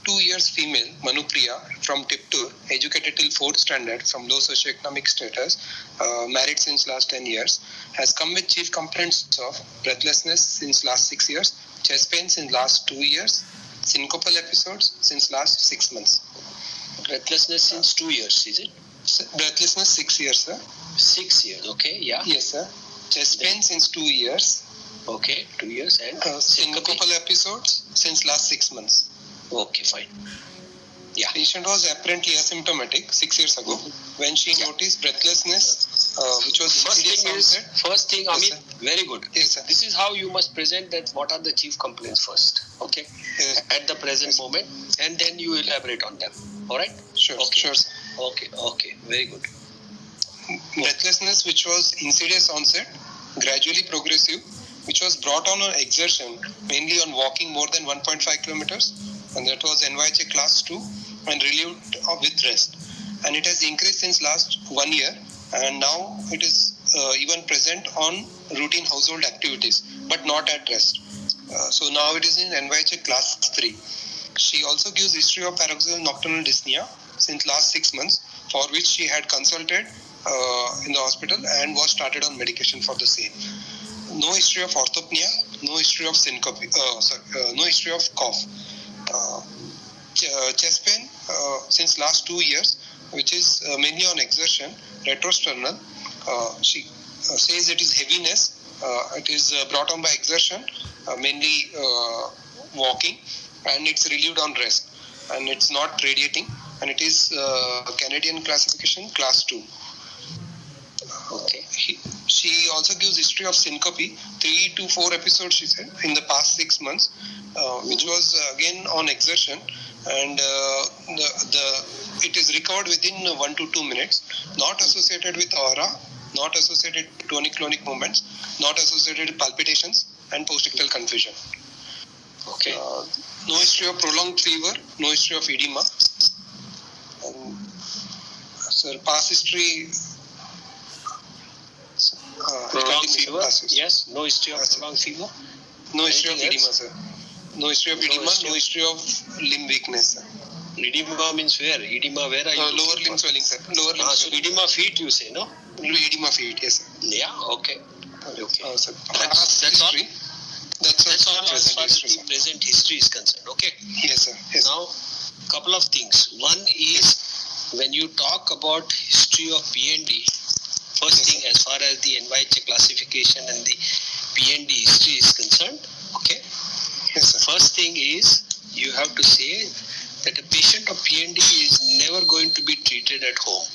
2 years female, Manupriya, from Tiptur, educated till 4th standard from low socioeconomic status, married since last 10 years, has come with chief complaints of breathlessness since last 6 years, chest pain since last 2 years, syncopal episodes since last 6 months. Breathlessness since 2 years, is it? Breathlessness 6 years, sir. 6 years, okay, yeah. Yes, sir. Chest pain since 2 years. Okay, 2 years and syncopal episodes since last 6 months. Okay, fine. Yeah. Patient was apparently asymptomatic 6 years ago when she noticed breathlessness, which was first thing, Amit, yes, very good. Yes, sir. This is how you must present that what are the chief complaints first, okay? Yes. At the present moment, and then you elaborate on them. All right? Sure. Okay. Sure, sir. Okay, very good. Breathlessness, which was insidious onset, gradually progressive, which was brought on exertion, mainly on walking more than 1.5 kilometers, and that was NYHA class 2, and relieved with rest. And it has increased since last 1 year, and now it is even present on routine household activities, but not at rest. So now it is in NYHA class 3. She also gives history of paroxysmal nocturnal dyspnea since last 6 months, for which she had consulted in the hospital and was started on medication for the same. No history of orthopnea, no history of syncope, no history of cough. Chest pain since last 2 years, which is mainly on exertion, retrosternal. She says it is heaviness. It is brought on by exertion, mainly walking, and it's relieved on rest. And it's not radiating, and it is Canadian classification class 2. Okay. She also gives history of syncope, 3 to 4 episodes, she said, in the past 6 months, which was again on exertion, and it is recovered within 1 to 2 minutes, not associated with aura, not associated with tonic-clonic movements, not associated with palpitations and postictal confusion. Okay. No history of prolonged fever, no history of edema. Past history. Prolonged fever? Yes. No history of prolonged fever? No history of edema, sir. No history of edema, no history of limb weakness, sir. Edema means where? Edema where are you? Lower limb swelling, sir. Lower limb swelling. So edema feet you say, no? Edema feet, yes, sir. Yeah, okay. Sir. That's all? That's all as far as the present history is concerned, okay? Yes, sir. Yes. Now, couple of things. One is, when you talk about history of PND, first thing, as far as the NYHA classification and the PND history is concerned, okay? Yes, sir. First thing is, you have to say that a patient of PND is never going to be treated at home.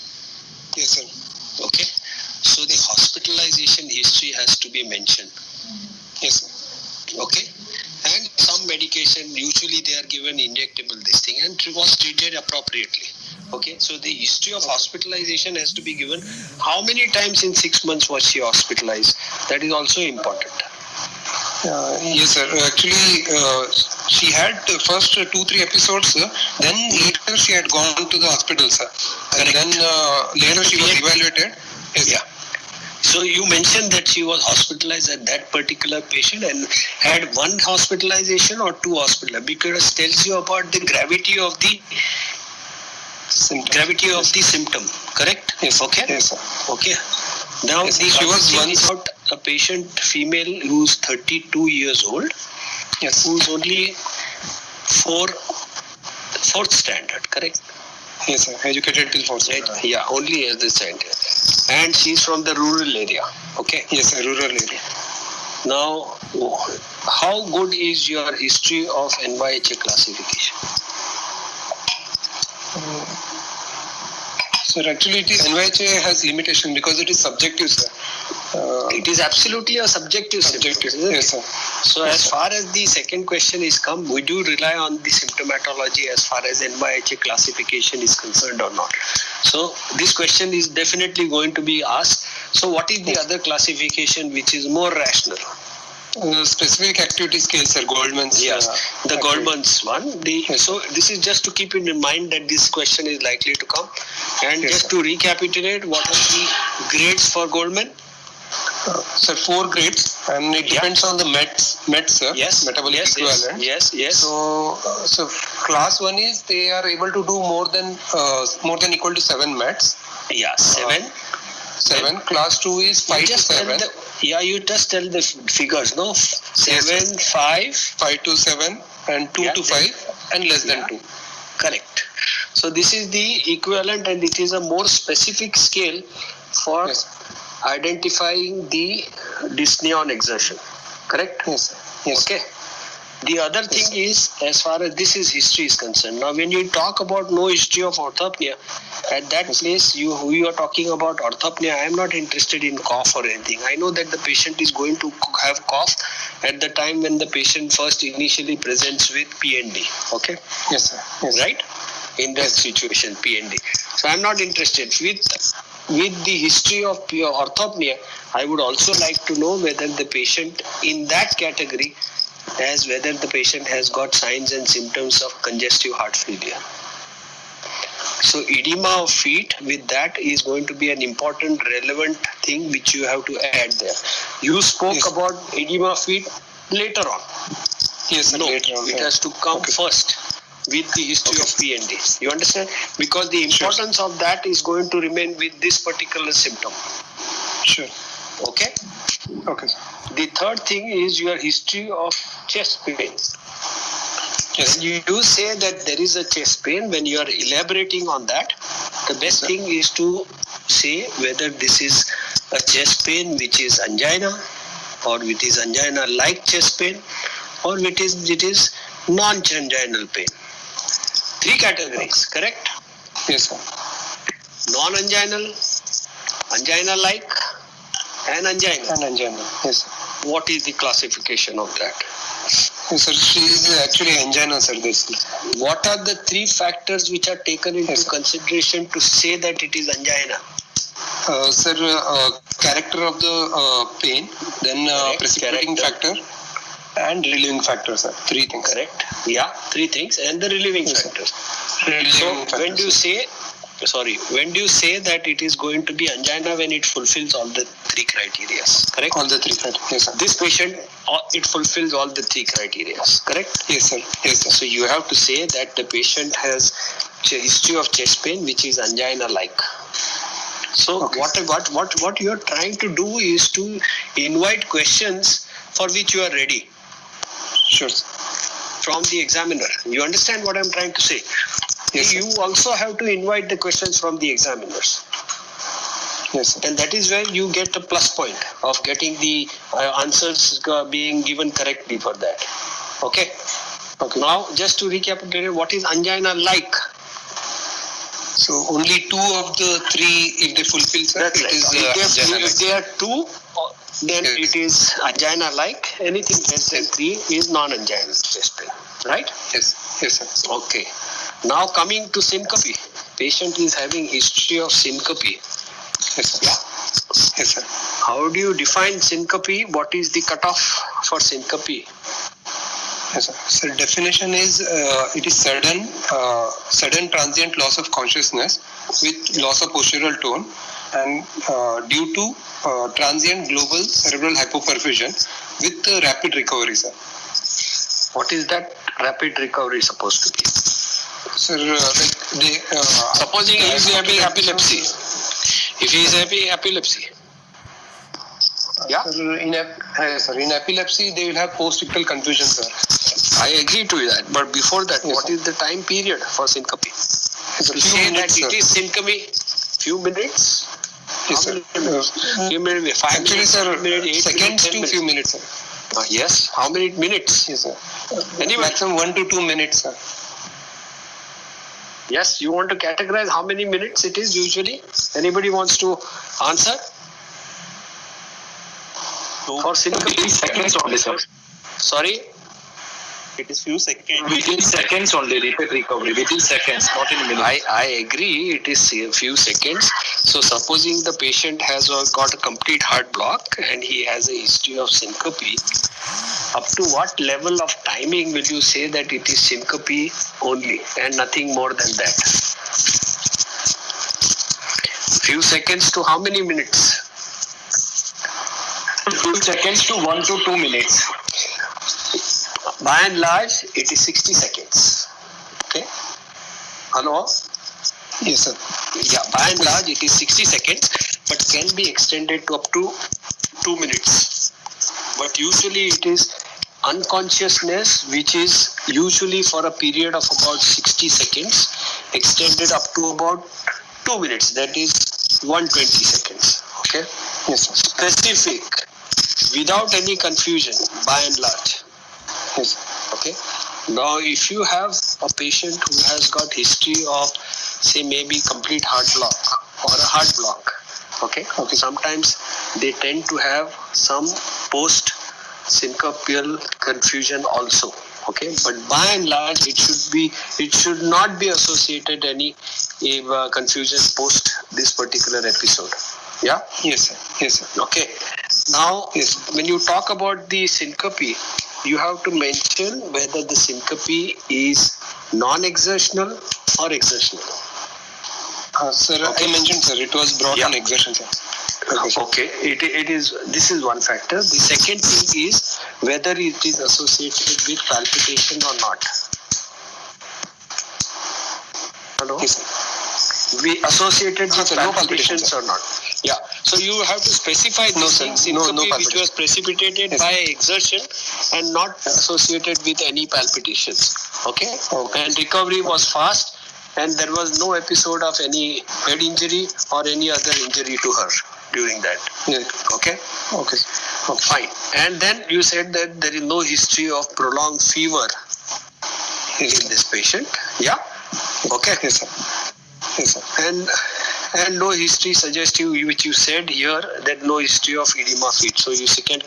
Yes, sir. Okay? So the hospitalization history has to be mentioned. Yes, sir. Okay? And some medication, usually they are given injectable this thing, and was treated appropriately. Okay, so the history of hospitalization has to be given. How many times in 6 months was she hospitalized? That is also important. Yes, sir. Actually, she had first 2-3 episodes, then later she had gone to the hospital, sir. And then later she was evaluated. Yes. Yeah. So you mentioned that she was hospitalized at that particular patient and had one hospitalization or 2 hospitalizations, because it tells you about the gravity of the symptom, correct? Yes. Okay. Yes, sir. Okay. Now, yes, she was once about a patient, female, who's 32 years old, yes, who's only 4th standard, correct? Yes, sir. Educated till 4th standard. Yeah, only as the standard. And she's from the rural area. Okay. Yes, sir. Rural area. Now, how good is your history of NYHA classification? Sir, actually, NYHA has limitation because it is subjective, sir. It is absolutely a subjective symptom. Yes, sir. So, as far as the second question is come, we do rely on the symptomatology as far as NYHA classification is concerned or not. So, this question is definitely going to be asked. So, what is the other classification which is more rational? Specific activity scale, sir, Goldman's. Yes, the Goldman's one. So this is just to keep in mind that this question is likely to come. And yes, just sir. To recapitulate, what are the grades for Goldman? Sir, 4 grades, and it depends on the meds, sir. Yes, metabolic yes, equivalent. Yes. So class 1 is they are able to do more than equal to 7 mats. Yeah, 7. 7. Class 2 is 5 to 7. You just tell the figures, no? 7, 5. 5 to 7 and 2 to 5 and less than 2. Correct. So this is the equivalent, and it is a more specific scale for identifying the dyspnea on exertion. Correct? Yes, sir. Yes. Okay. The other thing is, as far as this is history is concerned, now when you talk about no history of orthopnea, at that place you are talking about orthopnea. I am not interested in cough or anything. I know that the patient is going to have cough at the time when the patient first initially presents with PND. Okay? Yes, sir. Yes. Right? In that situation, PND. So I am not interested. With the history of pure orthopnea, I would also like to know whether the patient in that category whether the patient has got signs and symptoms of congestive heart failure. So edema of feet with that is going to be an important relevant thing which you have to add there. You spoke about edema of feet later on. Yes, sir. No, Later on. it has to come first with the history of PND. You understand? Because the importance of that is going to remain with this particular symptom. Sure. Okay? Okay, sir. The third thing is your history of chest pain. Yes. When you say that there is a chest pain, when you are elaborating on that, the best thing is to say whether this is a chest pain which is angina, or it is angina-like chest pain, or it is non-anginal pain. 3 categories, correct? Yes, sir. Non-anginal, angina-like, and angina. And angina. Yes, sir. What is the classification of that? Yes, sir. She is actually angina, sir. This. What are the 3 factors which are taken into consideration to say that it is angina? Sir, character of the pain, then precipitating factor, and relieving factor, sir. 3 things. Correct. Yeah, 3 things, and the relieving factors. So when do you say that it is going to be angina when it fulfills all the 3 criteria? Correct. All the 3 criteria. Yes, sir. This patient, it fulfills all the 3 criteria. Correct. Yes, sir. Yes, sir. So you have to say that the patient has a history of chest pain which is angina-like. So what you are trying to do is to invite questions for which you are ready. Sure, sir. From the examiner. You understand what I am trying to say? Yes, sir. You also have to invite the questions from the examiners. Yes, sir. And that is where you get a plus point of getting the answers being given correctly for that. Okay? Okay. Now, just to recapitulate, what is angina-like? So only 2 of the 3, if they fulfill, sir, That's it right. is If there are 2, then it is angina-like. Anything less than 3 is non-anginal chest pain. Right? Yes. Yes, sir. Okay. Now coming to syncope. Patient is having history of syncope. Yes, sir. Yeah. Yes, sir. How do you define syncope? What is the cutoff for syncope? Yes, sir. So definition is it is sudden transient loss of consciousness with loss of postural tone and due to transient global cerebral hypoperfusion with rapid recovery, sir. What is that rapid recovery supposed to be? Sir, like they Supposing he is having epilepsy. If he is having epilepsy. Yeah. Sir, in epilepsy they will have post-ictal confusion, sir. I agree to that. But before that, Yes, what sir. is the time period for syncope? It's a To few say minutes, that it sir. is syncope, few minutes? Yes, sir. Few minutes, 5 Actually, minutes, sir, 8 minutes, 10 seconds to minutes. few minutes, sir. Yes. How many minutes? Yes, sir. Anyway. Maximum 1 to 2 minutes, sir. Yes, you want to categorize how many minutes it is usually? Anybody wants to answer? For syncope? Seconds only, sir. Sorry? It is few seconds. Within seconds only, rapid recovery. Within seconds, not in minutes. I agree, it is a few seconds. So supposing the patient has got a complete heart block and he has a history of syncope, up to what level of timing will you say that it is syncope only and nothing more than that? Few seconds to how many minutes? Few seconds to 1 to 2 minutes. By and large, it is 60 seconds. Hello? Yes, sir. Yeah, by and large it is 60 seconds, but can be extended to up to 2 minutes. But usually it is unconsciousness, which is usually for a period of about 60 seconds, extended up to about 2 minutes. That is 120 seconds. Okay? Yes, sir. Specific, without any confusion, by and large. Yes, sir. Okay. Now, if you have a patient who has got history of, say, maybe complete heart block or a heart block, okay, sometimes they tend to have some post syncopial confusion also. Okay, but by and large, it should not be associated any confusion post this particular episode. Yeah. Yes, sir. Yes, sir. Okay. Now, Yes. when you talk about the syncope, you have to mention whether the syncope is non-exertional or exertional. Sir, Okay. I mentioned, sir, it was brought Yeah. on exertion, sir. Okay, sir. Okay, it is. This is one factor. The second thing is whether it is associated with palpitation or not. Hello. Yes, sir. We associated with sir, no palpitations palpitations, sir. or not. Yeah. So you have to specify No, this sir. thing, No syncope, which palpitation. was precipitated Yes. by exertion and not associated with any palpitations. Okay. Okay. And recovery was fast, and there was no episode of any head injury or any other injury to her during that. Yeah. Okay. Okay. Okay. Fine. And then you said that there is no history of prolonged fever Yes, in sir. this patient. Yeah. Okay. Yes, sir. Yes, sir. And no history suggestive, which you said here, that no history of edema feet. So you can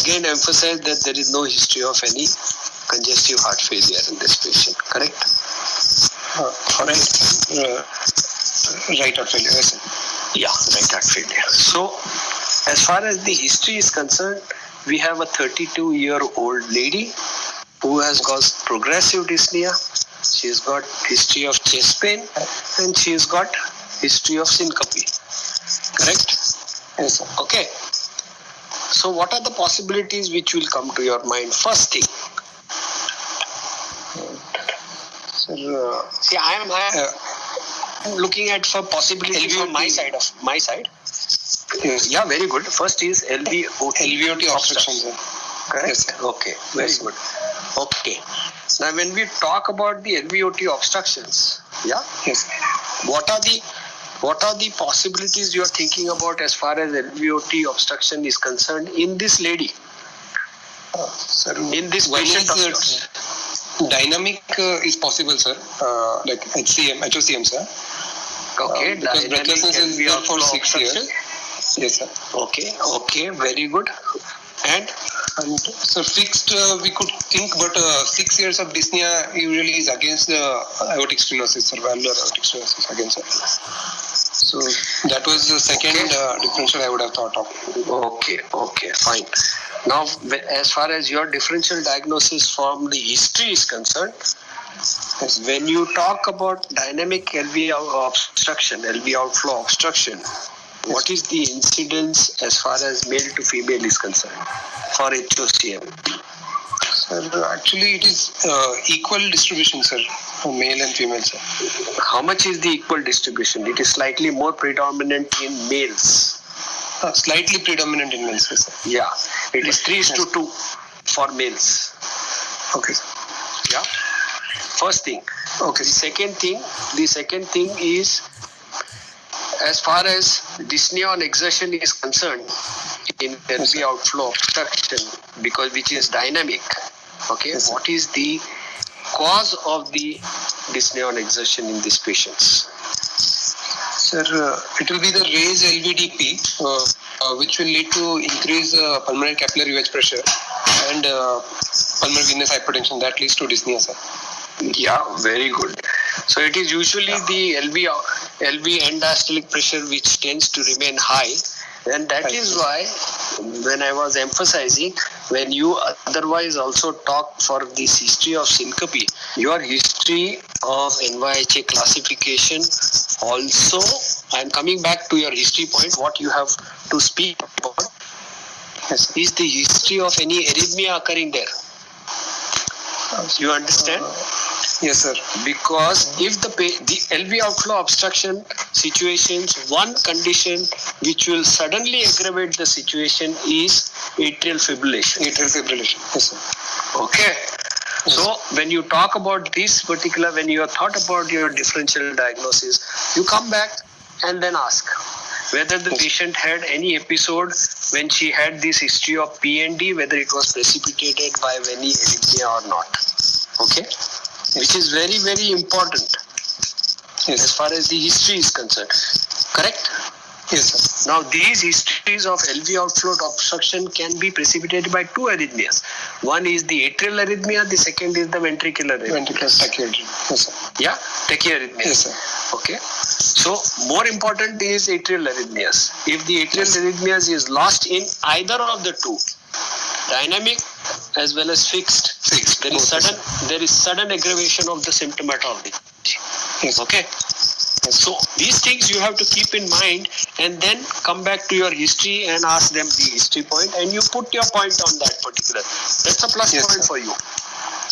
again emphasize that there is no history of any congestive heart failure in this patient. Correct? Correct. Right heart failure. Yes, sir. Yeah, right heart failure. So as far as the history is concerned, we have a 32-year-old lady who has got progressive dyspnea. She's got history of chest pain and she's got history of syncope. Correct? Yes, sir. Okay. So what are the possibilities which will come to your mind? First thing. Sir, See, I am looking at for possibilities from my side. yes. Yeah, very good. First is LVOT. LVOT obstruction, sir. Correct? Yes, sir. Okay, very good. Okay. Now, when we talk about the LVOT obstructions, yeah, Yes, sir. what are the possibilities you are thinking about as far as LVOT obstruction is concerned in this lady, Sir, in this one patient? is, of yours? dynamic is possible, sir. Like HOCM, sir. Okay, Because dynamic breathlessness is LV there for outflow 6 years. obstruction. Yes, sir. Okay, very good. And And so fixed, we could think, but 6 years of dyspnea usually is against the aortic stenosis, sir, valvular aortic stenosis against it. So that was the second differential I would have thought of. okay, fine. Now, as far as your differential diagnosis from the history is concerned, when you talk about dynamic LV obstruction, LV outflow obstruction, what is the incidence as far as male to female is concerned for HOCM? Sir, actually it is equal distribution, sir, for male and female, sir. How much is the equal distribution? It is slightly more predominant in males. Slightly predominant in males, sir. Yeah, it is 3:2 for males. Okay, sir. Yeah. First thing. Okay. The second thing is, as far as dyspnea on exertion is concerned, in LV outflow obstruction, because which is dynamic, okay, Yes, sir. what is the cause of the dyspnea on exertion in these patients? Sir, it will be the raised LVDP, which will lead to increase pulmonary capillary wedge pressure and pulmonary venous hypertension. That leads to dyspnea, sir. Yeah, very good. So it is usually the LV end diastolic pressure which tends to remain high, and that is why when I was emphasizing, when you otherwise also talk for this history of syncope, your history of NYHA classification also, I am coming back to your history point, what you have to speak about is the history of any arrhythmia occurring there. You understand? Yes, sir. Because if the LV outflow obstruction situations, one condition which will suddenly aggravate the situation is atrial fibrillation. Atrial fibrillation. Yes, sir. Okay. So when you talk about this particular, when you have thought about your differential diagnosis, you come back and then ask whether the patient had any episode when she had this history of PND, whether it was precipitated by any arrhythmia or not. Okay. Which is very, very important as far as the history is concerned. Correct? Yes, sir. Now, these histories of LV outflow obstruction can be precipitated by two arrhythmias. One is the atrial arrhythmia, the second is the ventricular arrhythmia. Ventricular tachyarrhythmia. Yes, sir. Yeah, tachyarrhythmia. Yes, sir. Okay. So, more important is atrial arrhythmias. If the atrial arrhythmias is lost in either of the two, dynamic as well as fixed, there is sudden aggravation of the symptomatology. Yes. Okay. So these things you have to keep in mind, and then come back to your history and ask them the history point, and you put your point on that particular. That's a plus point for you.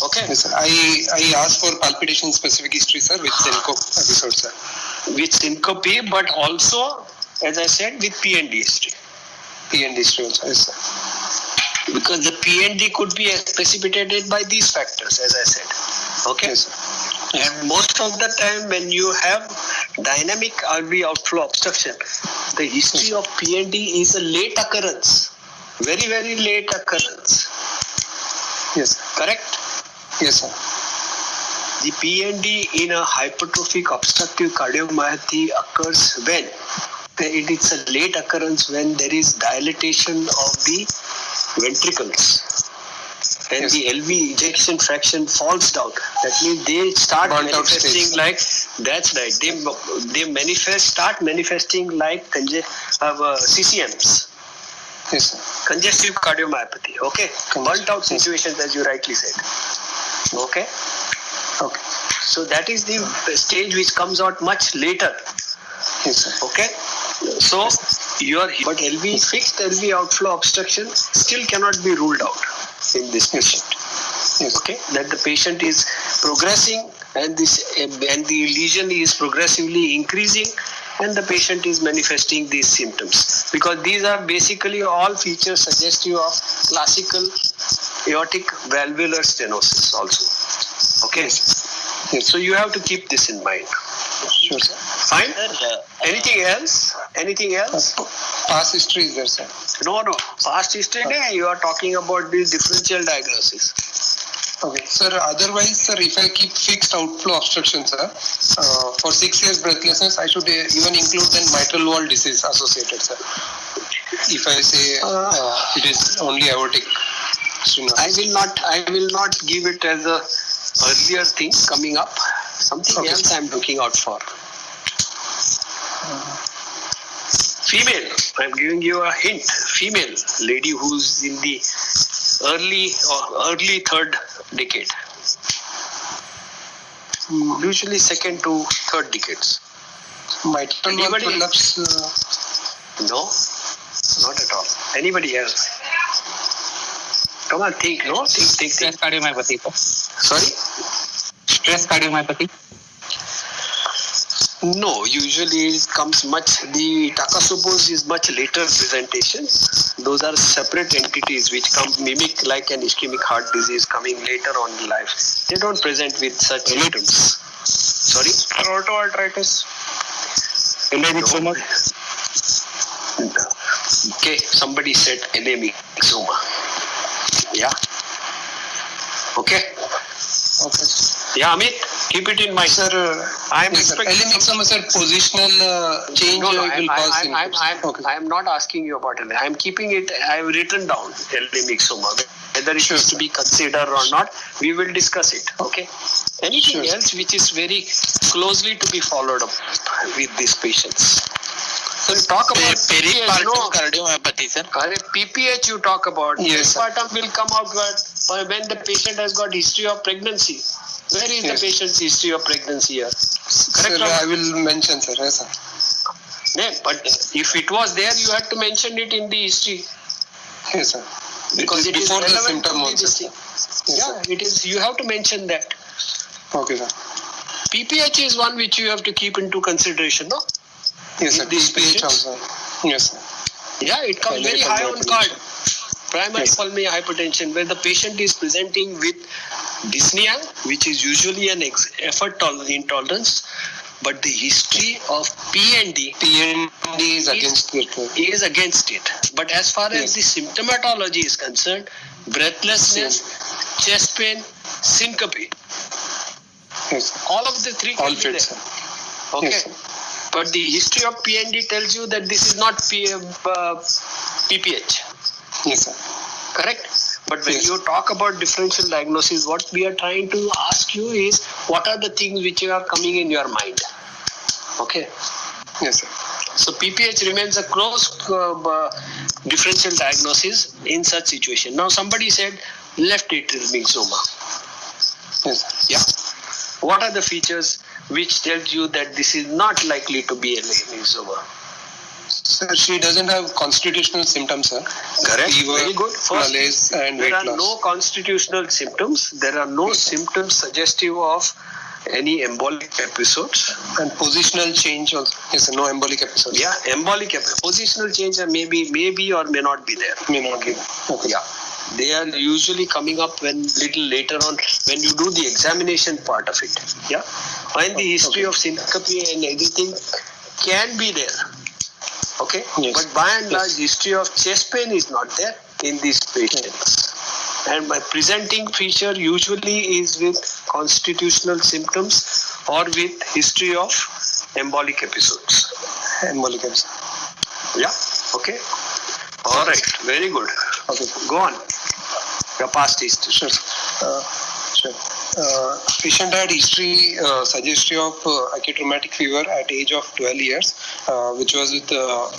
Okay. Yes, sir. I asked for palpitation specific history, sir, with syncope episode, sir. With syncope, but also, as I said, with PND history. PND history also. Yes, sir. Because the PND could be precipitated by these factors, as I said. Okay. Yes, sir. And most of the time when you have dynamic RV outflow obstruction, the history of PND is a late occurrence. Very, very late occurrence. Yes, sir. Correct? Yes, sir. The PND in a hypertrophic obstructive cardiomyopathy occurs when? It's a late occurrence when there is dilatation of the ventricles. When the LV ejection fraction falls down, that means they start manifesting like, that's right, they start manifesting like CCMs. Yes, sir. Congestive cardiomyopathy. Okay. Burnt out situations, as you rightly said. Okay. Okay. So that is the stage which comes out much later. Yes, sir. Okay. So but fixed LV outflow obstruction still cannot be ruled out in this patient. Yes. Okay, that the patient is progressing and the lesion is progressively increasing, and the patient is manifesting these symptoms, because these are basically all features suggestive of classical aortic valvular stenosis also. Okay. Yes. So you have to keep this in mind. Sure, sir. Fine. Anything else? Anything else? Past history is there, sir. No. Past history, you are talking about the differential diagnosis. Okay. Sir, otherwise, sir, if I keep fixed outflow obstruction, sir, for 6 years breathlessness, I should even include then mitral valve disease associated, sir. If I say it is only aortic stenosis. I will not give it as a earlier thing coming up. Something else I am looking out for. Female. I am giving you a hint. Female lady who's in the early third decade. Usually second to third decades. Mitral valve collapse. No, not at all. Anybody else? Come on, think. No, think. Stress cardiomyopathy. Sorry. Stress cardiomyopathy. No, usually it comes the Takasubos is much later presentation. Those are separate entities which mimic like an ischemic heart disease coming later on in life. They don't present with such symptoms. Sorry? Aortoarteritis. Ischemic Okay, somebody said LA myxoma. Yeah. Okay. Yeah, Amit, keep it in mind. Sir, I am expecting myxoma, sir, positional change will cause symptoms. I am not asking you about it. I am keeping it, I have written down LA myxoma. Whether it is to be considered or not, we will discuss it. Okay. Anything else which is very closely to be followed up with these patients? So you talk about peripartum cardiomyopathy, sir. PPH you talk about. Yes, Peripartum will come out when the patient has got history of pregnancy. Where is the patient's history of pregnancy here? Sir, I will mention, sir. Yes, sir. No, but if it was there, you had to mention it in the history. Yes, sir. Because it is before the relevant symptom to also. this thing. Yeah, it is. You have to mention that. Okay, sir. PPH is one which you have to keep into consideration, no? Yes, sir. In these PPH patients? also. Yes, sir. Yeah, it comes Primary very high on pulmonary card. hypertension. Primary Yes. pulmonary hypertension, where the patient is presenting with dyspnea, which is usually an effort intolerance, but the history of PND PND is against it. is against it. But as far as Yes. the symptomatology is concerned, breathlessness, chest pain, syncope, Yes, sir. all of the three can All be fit, there. sir. Okay. Yes, sir. But the history of PND tells you that this is not PPH. Yes, sir. Correct? But when Yes. you talk about differential diagnosis, what we are trying to ask you is what are the things which are coming in your mind? Okay. Yes, sir. So PPH remains a close differential diagnosis in such situation. Now somebody said left atrial myxoma. Yes, sir. Yeah. What are the features which tells you that this is not likely to be a myxoma? Sir, she doesn't have constitutional symptoms, sir. Correct. Fever, Very good. First, malaise, and weight there are loss. no constitutional symptoms. There are no symptoms suggestive of any embolic episodes. And positional change also. Yes, sir. No embolic episodes. Yeah, embolic positional change maybe or may not be there. May not be. Okay. Yeah, they are usually coming up when little later on when you do the examination part of it. Yeah, when the history of syncope and everything can be there. Okay, Yes. but by and large, history of chest pain is not there in these patients. And my presenting feature usually is with constitutional symptoms or with history of embolic episodes. Embolic episode. Yeah. Okay. All right. Very good. Okay. Go on. Your past history. Sure. Sure. Patient had history suggestive of acute rheumatic fever at age of 12 years, which was with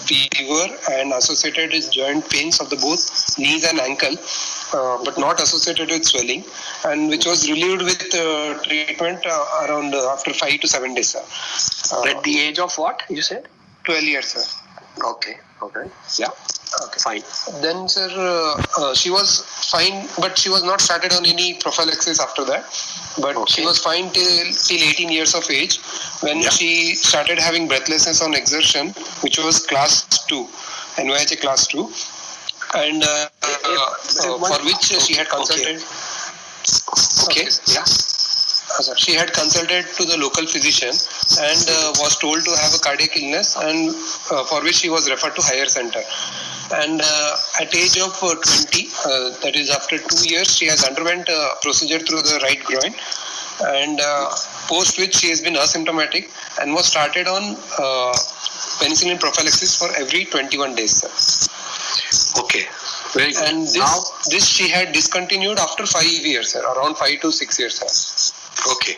fever and associated with joint pains of the both knees and ankle, but not associated with swelling, and which was relieved with treatment around after 5 to 7 days. Sir. At the age of what you said? 12 years, sir. Okay. Okay. Yeah. Okay. Fine. Then, sir, she was fine, but she was not started on any prophylaxis after that. But she Okay. was fine till 18 years of age when Yeah. she started having breathlessness on exertion, which was class 2, NYHA class 2, and for which she had consulted. Okay. sir. Yeah. Sir, she had consulted to the local physician and was told to have a cardiac illness, and for which she was referred to higher center. And at age of 20, that is after 2 years, she has underwent a procedure through the right groin, and post which she has been asymptomatic and was started on penicillin prophylaxis for every 21 days. Sir. Okay. Very good. And Now, this she had discontinued after 5 years, sir, around 5 to 6 years. Sir. okay.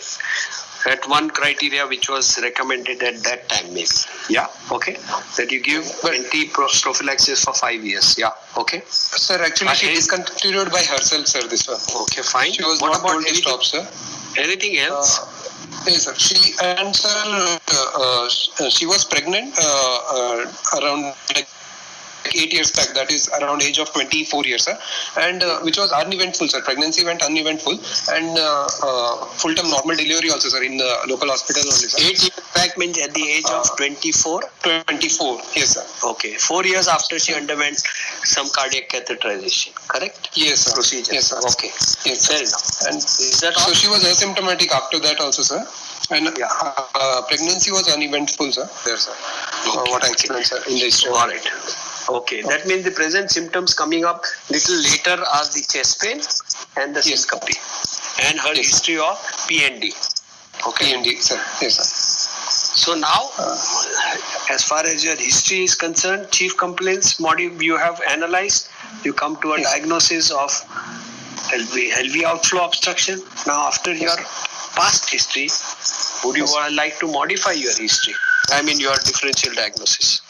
At one criteria which was recommended at that time, maybe. Yeah. Okay. That you give prophylaxis for 5 years. Yeah. Okay. Sir, actually she discontinued by herself, sir, this one. Okay. Fine. She was What not about told to anything, stop, sir. anything else? Yes, sir. She was pregnant around like 8 years back, that is around age of 24 years, sir, and which was uneventful, sir. Pregnancy went uneventful, and full-term normal delivery also, sir, in the local hospital only, sir. 8 years back means at the age of 24. 24, yes, sir. Okay. 4 years after she underwent some cardiac catheterization. Correct? Yes, sir. Procedure. Yes, sir. Okay. Yes, sir. Fair enough. And Is that so all? she was asymptomatic after that also, sir. And Yeah. pregnancy was uneventful, sir. There, sir. Okay. What I explained, sir, in the history. All right. Okay. That means the present symptoms coming up little later are the chest pain and the Yes. syncope and her Yes. history of PND. Okay. PND, sir. Yes, sir. So now, as far as your history is concerned, chief complaints module you have analyzed, you come to a Yes. diagnosis of LV outflow obstruction. Now, after your past history, would you Yes. like to modify your history? I mean, your differential diagnosis.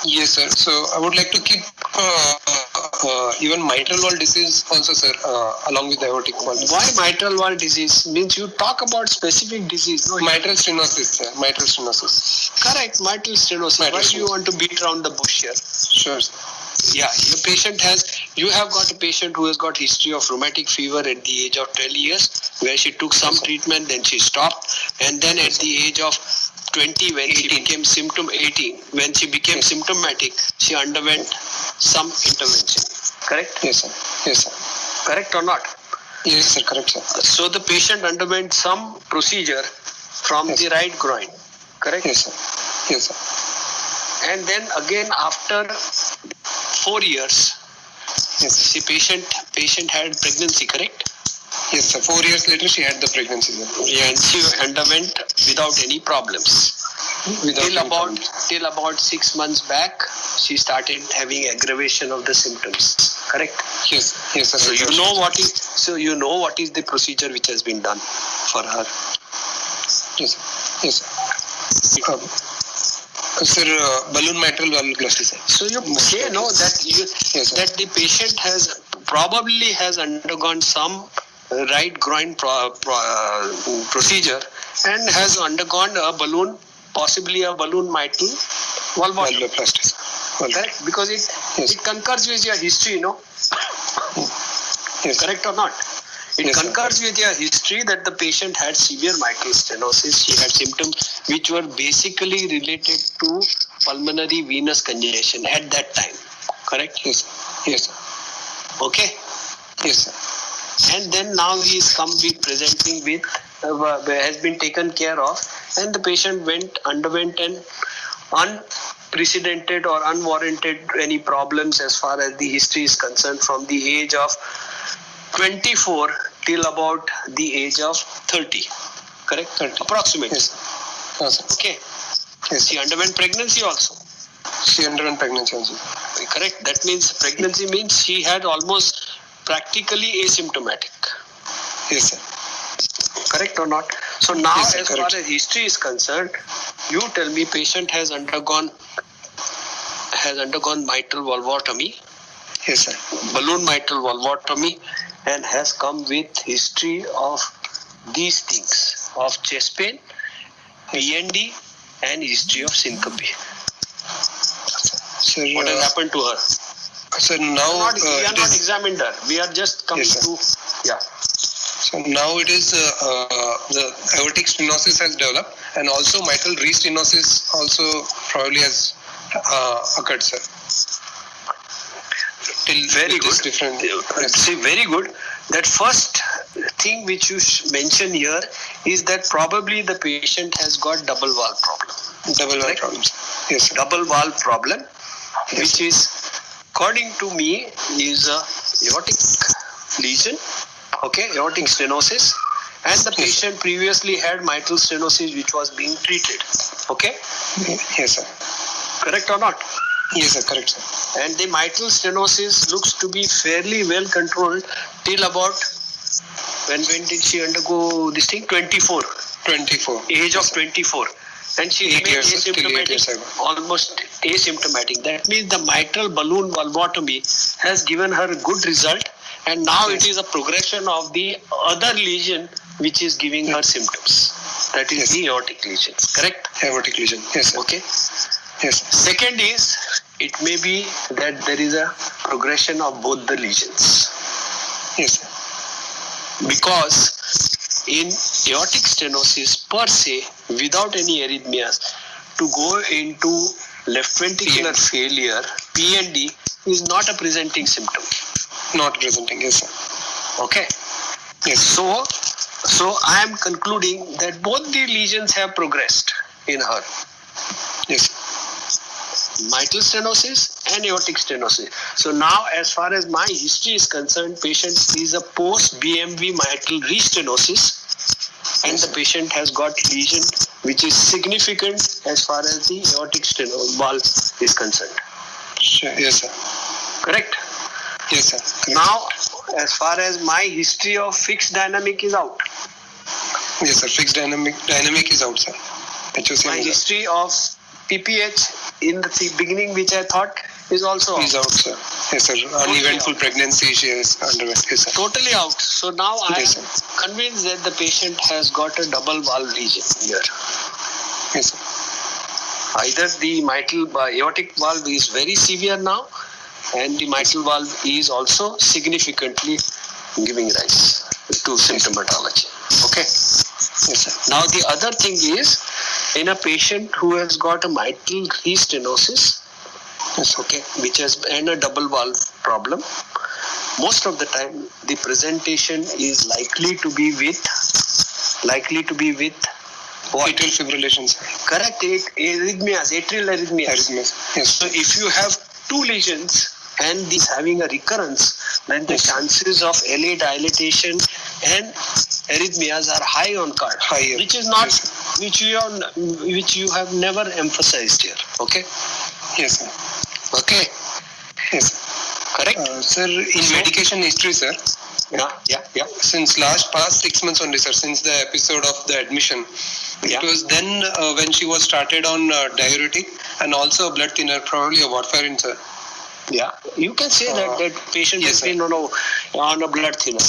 Yes, sir. So I would like to keep even mitral valve disease also, sir, along with the aortic valve disease. Why mitral valve disease? Means you talk about specific disease. No, Mitral stenosis, sir. Mitral stenosis. correct. Mitral stenosis. Mitral Why do you stenosis. want to beat around the bush here? Sure, sir. Yeah, you have got a patient who has got history of rheumatic fever at the age of 12 years where she took some treatment, then she stopped, and then at the age of 20, when she became symptomatic, she underwent some intervention. Correct? Yes, sir. Yes, sir. Correct or not? Yes, sir. Correct, sir. So the patient underwent some procedure from Yes. the right groin. Correct? Yes, sir. Yes, sir. And then again after 4 years, Yes, the patient had pregnancy. Correct? yes, sir. 4 years later, she had the pregnancy, sir. Yeah, and she underwent without any problems. Without Till any problems. about 6 months back, she started having aggravation of the symptoms. Correct? Yes, yes, sir. So you know what is the procedure which has been done for her. Yes, sir. Yes, sir. Sir, balloon mitral valvuloplasty, sir. So you say no that Yes, sir. that the patient has probably undergone some right groin procedure and has undergone possibly a balloon mitral valvuloplasty. Valvuloplasty, sir. Correct? Because Yes. it concurs with your history, no? Yes, sir. Correct or not? It Yes, sir. concurs with your history that the patient had severe mitral stenosis. She had symptoms which were basically related to pulmonary venous congestion at that time. Correct? Yes, sir. Yes, sir. Okay. Yes, sir. And then now he is presenting with has been taken care of, and the patient underwent an unprecedented or unwarranted any problems as far as the history is concerned from the age of 24 till about the age of 30. Correct? 30. Approximately. Yes, sir. Yes, sir. Okay. Yes, She underwent pregnancy also. she underwent pregnancy also. Correct. That means pregnancy means she had almost practically asymptomatic. Yes, sir. Correct or not? So now Yes, sir, as far correct. as history is concerned, you tell me patient has undergone mitral valvotomy, Yes, sir. balloon mitral valvotomy, and has come with history of these things of chest pain, PND, and history of syncope. Sir, What has happened to her? sir, now We are it not is, examined her. We are just coming Yes, sir. to so now it is the aortic stenosis has developed, and also mitral restenosis also probably has occurred, sir. Very It is good. different. Yes. See, very good. That first thing which you mention here is that probably the patient has got double valve problem. Double valve Correct? problems. Yes, sir. Double valve problem, Yes. which is, according to me, is a aortic lesion, okay, aortic stenosis, and the Yes. patient previously had mitral stenosis which was being treated. Okay, Yes, sir. correct or not? Yes, sir. Correct, sir. And the mitral stenosis looks to be fairly well controlled till about, when did she undergo this thing? 24, 24. age of 24. And she 8 remained years, till 8 years asymptomatic, ago. almost asymptomatic. That means the mitral balloon valvotomy has given her a good result, and now it is a progression of the other lesion which is giving her symptoms. That is Yes. the aortic lesion. Correct? Aortic lesion. Yes, sir. Okay. Yes, sir. Second is, it may be that there is a progression of both the lesions. Yes, sir. Because in aortic stenosis per se, without any arrhythmias, to go into left ventricular failure, PND, is not a presenting symptom. Not presenting. Yes, sir. Okay. Yes. So I am concluding that both the lesions have progressed in her. Yes. Mitral stenosis and aortic stenosis. So now, as far as my history is concerned, patient is a post-BMV mitral restenosis, and the patient has got lesion which is significant as far as the aortic valve is concerned. Sure. Yes, sir. Correct? Yes, sir. Correct. Now, as far as my history of fixed dynamic is out, Yes, sir. Fixed dynamic is out, sir. HOCM my is history of PPH in the beginning, which I thought, is also out. Is out. out, sir. Yes, sir. Uneventful pregnancy she has underwent. Yes, sir. Totally out. So now I Yes, am sir. convinced that the patient has got a double valve lesion here. Yes, sir. Either the mitral aortic valve is very severe now, and the mitral valve is also significantly giving rise. to symptomatology. Okay. Yes, sir. Now the other thing is, in a patient who has got a mitral restenosis, okay, which has been a double valve problem, most of the time the presentation is likely to be with what? Atrial fibrillation, sir. Correct, arrhythmias, atrial arrhythmias. Arrhythmias. Yes. So if you have two lesions and this having a recurrence, then the Yes. chances of LA dilatation and arrhythmias are high on card. Higher. Which is not, Yes, which you have never emphasized here. Okay. Yes, sir. Okay. Yes, sir. Correct. Sir, in medication history, sir, Yeah. since past 6 months only, sir, since the episode of the admission, Yeah. it was then when she was started on diuretic and also a blood thinner, probably a warfarin, sir. Yeah. You can say that patient yes, has sir. been on a blood thinner.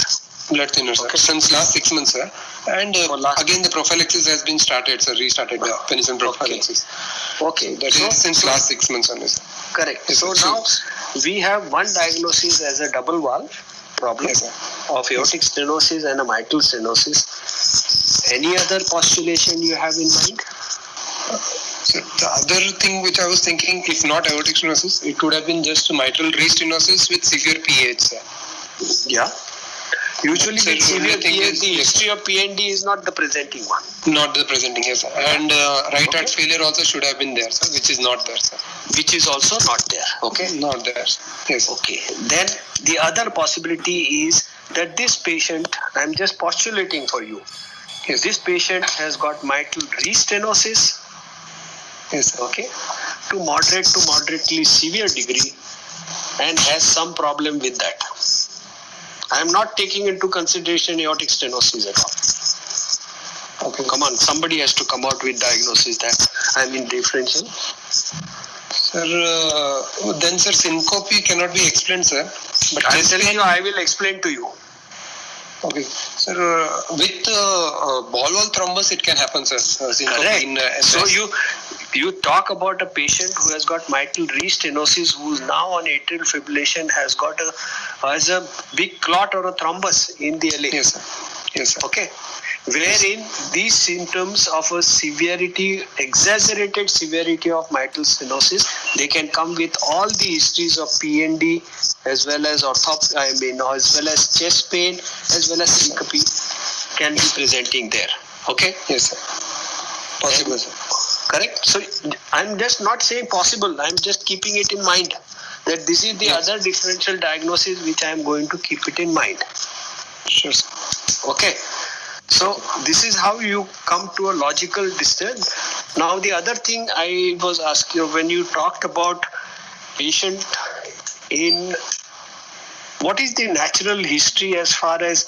Blood thinner, sir. Okay. Since last 6 months, sir. And For last- again, the prophylaxis has been started, sir. Restarted the penicillin prophylaxis. Okay. That is since last 6 months only, sir. Correct. Yes, So sir. now we have one diagnosis as a double valve problem Yes, sir. of aortic stenosis and a mitral stenosis. Any other postulation you have in mind? So the other thing which I was thinking, if not aortic stenosis, it would have been just mitral restenosis with severe PH, sir. Yeah. Usually Sir, with severe only thing PND, is- the history of PND is not the presenting one. Not the presenting, yes, sir. And right Okay. heart failure also should have been there, sir, which is not there, sir. Which is also not there. Okay. Not there, sir. Yes, sir. Okay. Then the other possibility is that this patient, I'm just postulating for you, Yes, this patient has got mitral restenosis, yes, sir. okay, to moderately severe degree and has some problem with that. I am not taking into consideration aortic stenosis at all. Okay. Come on, somebody has to come out with diagnosis that I'm in differential. Sir, then, sir, syncope cannot be explained, sir. But I'm chest telling pain, you, I will explain to you. okay. Sir, with ball wall thrombus, it can happen, sir. Syncope Correct. in So SS. you talk about a patient who has got mitral restenosis, who is now on atrial fibrillation, has a big clot or a thrombus in the LA. Yes, sir. Yes, sir. Okay, wherein these symptoms of a severity, exaggerated severity of mitral stenosis, they can come with all the histories of PND as well as as well as chest pain, as well as syncope can be presenting there. Okay, Yes, sir. Possible, sir. correct. So I'm just not saying possible. I'm just keeping it in mind that this is the Yes. other differential diagnosis which I am going to keep it in mind. Sure, sir. Okay. So this is how you come to a logical distance. Now the other thing I was asking you, when you talked about patient in, what is the natural history as far as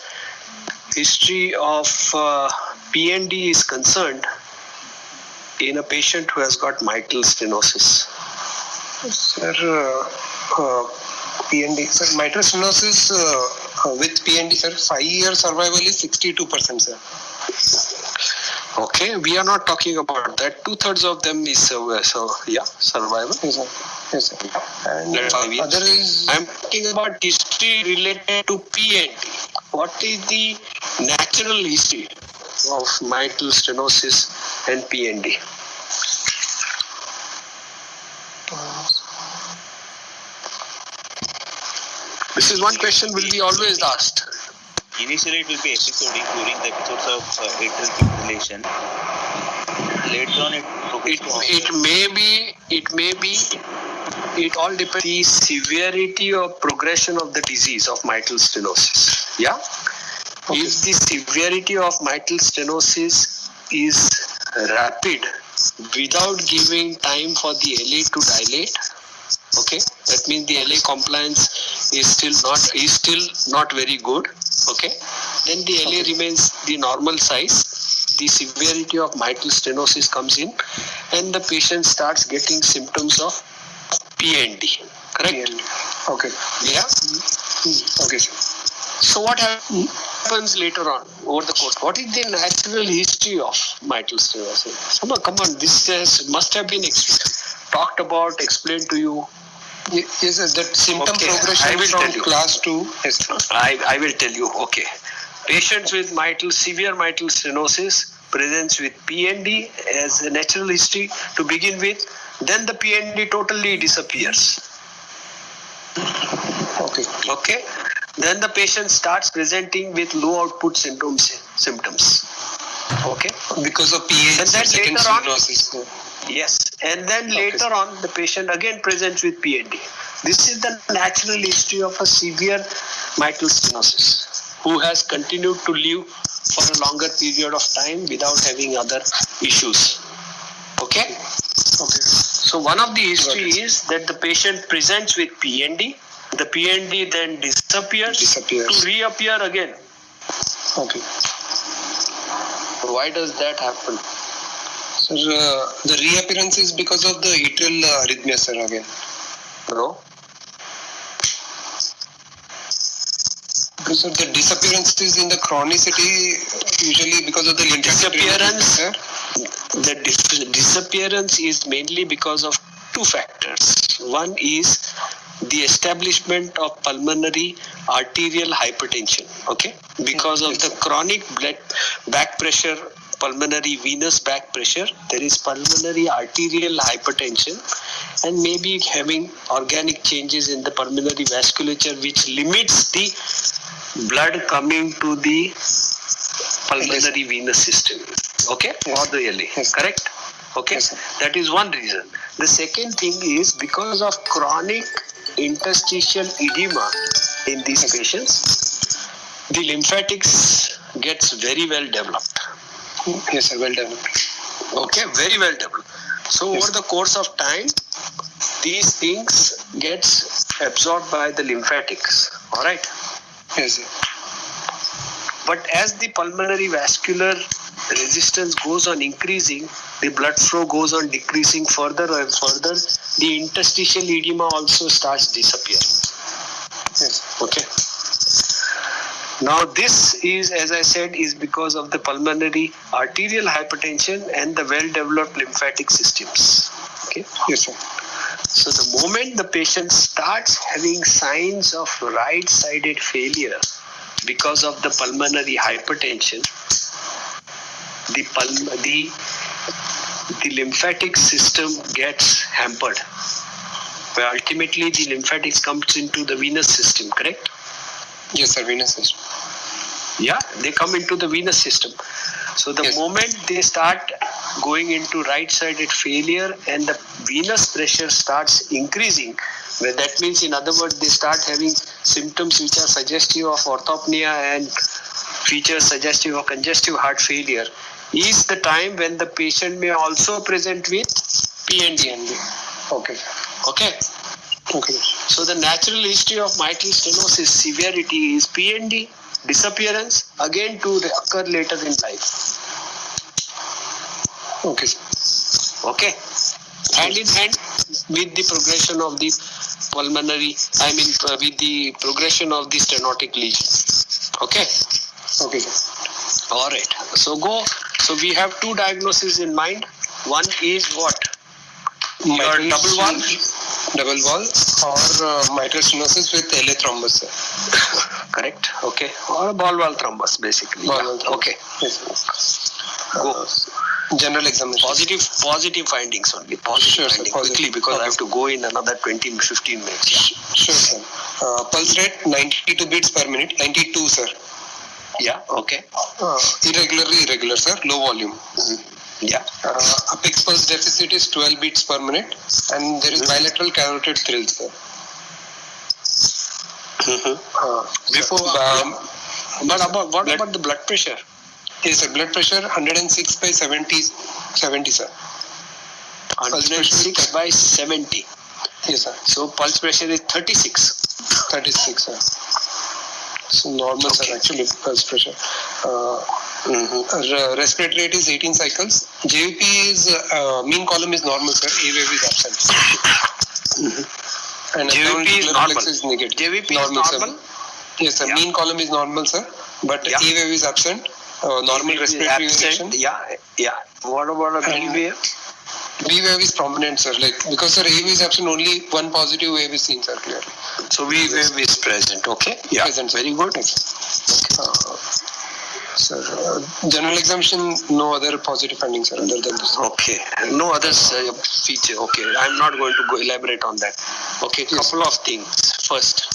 history of PND is concerned in a patient who has got mitral stenosis? Sir, PND. Sir, mitral stenosis with PND, sir, 5-year survival is 62%, sir. Okay, we are not talking about that. 2/3 of them is survival. Yes, sir. Yes, sir. And That's 5 years. other is I'm talking about history related to PND. What is the natural history of mitral stenosis and PND? This is one question will be always asked. Initially, it will be episodic during the episodes of atrial fibrillation. Later on, it It all depends on the severity or progression of the disease of mitral stenosis. Yeah? Okay. If the severity of mitral stenosis is rapid without giving time for the LA to dilate, okay, that means the LA compliance is still not very good, okay, then the LA remains the normal size. The severity of mitral stenosis comes in and the patient starts getting symptoms of PND, correct? PND. Okay. Yeah. Okay, sir. So what happens later on over the course? What is the natural history of mitral stenosis? Come on, this must have been talked about, explained to you. Yes, sir. That symptom Okay, I progression will tell from you. class 2. Yes, sir. I will tell you. Okay. Patients with severe mitral stenosis presents with PND as a natural history to begin with. Then the PND totally disappears. Okay. Then the patient starts presenting with low output symptoms. Okay. Because of PH And then second later on- stenosis. Yes. And then later on, the patient again presents with PND. This is the natural history of a severe mitral stenosis who has continued to live for a longer period of time without having other issues. Okay. So one of the history is that the patient presents with PND. The PND then disappears to reappear again. Okay. Why does that happen? Sir, the reappearance is because of the atrial arrhythmia, sir, again. No. Because of the disappearance is in the chronicity, usually because of the Disappearance. sir. The disappearance is mainly because of two factors. One is the establishment of pulmonary arterial hypertension. Okay, because of the chronic blood back pressure, pulmonary venous back pressure, there is pulmonary arterial hypertension, and maybe having organic changes in the pulmonary vasculature which limits the blood coming to the pulmonary venous system. Okay, or the LA, correct? Okay, that is one reason. The second thing is because of chronic interstitial edema in these patients, the lymphatics gets very well developed. Yes, sir, well developed. Okay, very well developed. So over the course of time, these things gets absorbed by the lymphatics. All right. Yes, sir. But as the pulmonary vascular resistance goes on increasing, the blood flow goes on decreasing further and further, the interstitial edema also starts disappearing. Yes. Okay. Now this is, as I said, is because of the pulmonary arterial hypertension and the well-developed lymphatic systems. Okay. Yes, sir. So the moment the patient starts having signs of right-sided failure because of the pulmonary hypertension, the lymphatic system gets hampered. Where ultimately the lymphatics comes into the venous system, correct? Yes, sir, venous system. Yeah, they come into the venous system. So the moment they start going into right-sided failure and the venous pressure starts increasing, where that means, in other words, they start having symptoms which are suggestive of orthopnea and features suggestive of congestive heart failure, is the time when the patient may also present with PND. Okay. Okay. Okay. So the natural history of mitral stenosis severity is PND, disappearance, again to occur later in life. Okay. Okay. Hand in hand with the progression of the pulmonary, with the progression of the stenotic lesion. Okay. Okay, sir. All right. So we have two diagnoses in mind. One is what? Your double wall? Double wall or mitral stenosis with LA thrombus, sir. Correct. Okay. Or a ball valve thrombus, basically. Ball valve thrombus. Okay. Yes, sir. Go. General examination. Positive findings only. Positive Sure, sir. findings. Positive. Quickly, because I have to go in another 15 minutes. Sure, sir. Pulse rate 92 beats per minute. 92, sir. Yeah. Okay. Irregular, sir. Low volume. Yeah. Apex pulse deficit is 12 beats per minute, and there is bilateral carotid thrill, sir. But what about the blood pressure? Yes, sir. Blood pressure 106 by 70, sir. 106 by 70. Yes, sir. So pulse pressure is 36. 36, sir. So normal, sir, actually, pulse pressure. Respiratory rate is 18 cycles. JVP is, mean column is normal, sir. A wave is absent. And JVP is normal. Is negative. JVP normal, is normal? Sir. Yes, sir. Yeah. Mean column is normal, sir. But A wave is absent. Normal respiratory variation. Yeah. What about a B wave? B wave is prominent, sir. Because sir, A wave is absent, only one positive wave is seen, sir, clearly. So B wave is present. Okay. Yeah. Present, sir. Very good. Sir, general examination, no other positive findings, sir, other than this. Okay. No other feature. Okay. I'm not going to go elaborate on that. Okay. Yes. Couple of things. First,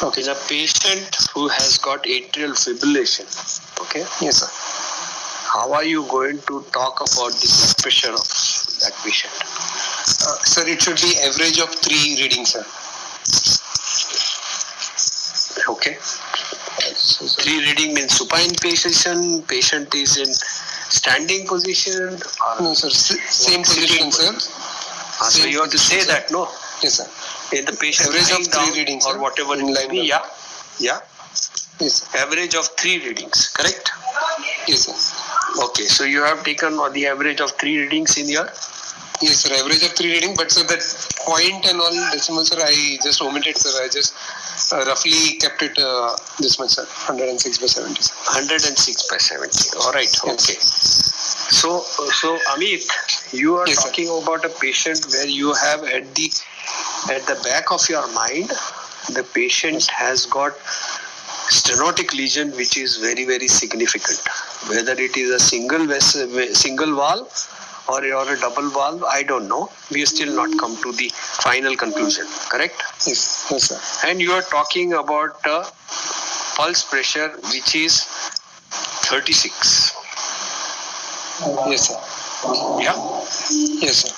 Okay. in a patient who has got atrial fibrillation, okay, Yes, sir. how are you going to talk about the blood pressure of that patient? Sir, it should be average of 3 readings, sir. Okay. So, sir. 3 reading means supine position, patient is in standing position. Or, No, sir. Same position, sir. so you have to say position, sir. that, no? Yes, sir. In the patient Average of lying 3 down readings, or sir. whatever it In may line be. up. Yeah. Yes, sir. Average of 3 readings, correct? Yes, sir. Okay, so you have taken the average of 3 readings in your. Yes, sir. Average of 3 reading, but sir, that point and all decimal, sir, I just omitted, sir. I just roughly kept it this much, sir. 106 by 70, sir. 106 by 70. All right. Yes. Okay. So Amit, you are Yes, sir. talking about a patient where you have at the back of your mind, the patient has got stenotic lesion which is very, very significant. Whether it is a single valve or a double valve, I don't know. We have still not come to the final conclusion. Correct? Yes, yes, sir. And you are talking about pulse pressure which is 36. Yes, sir. Yeah. Yes, sir.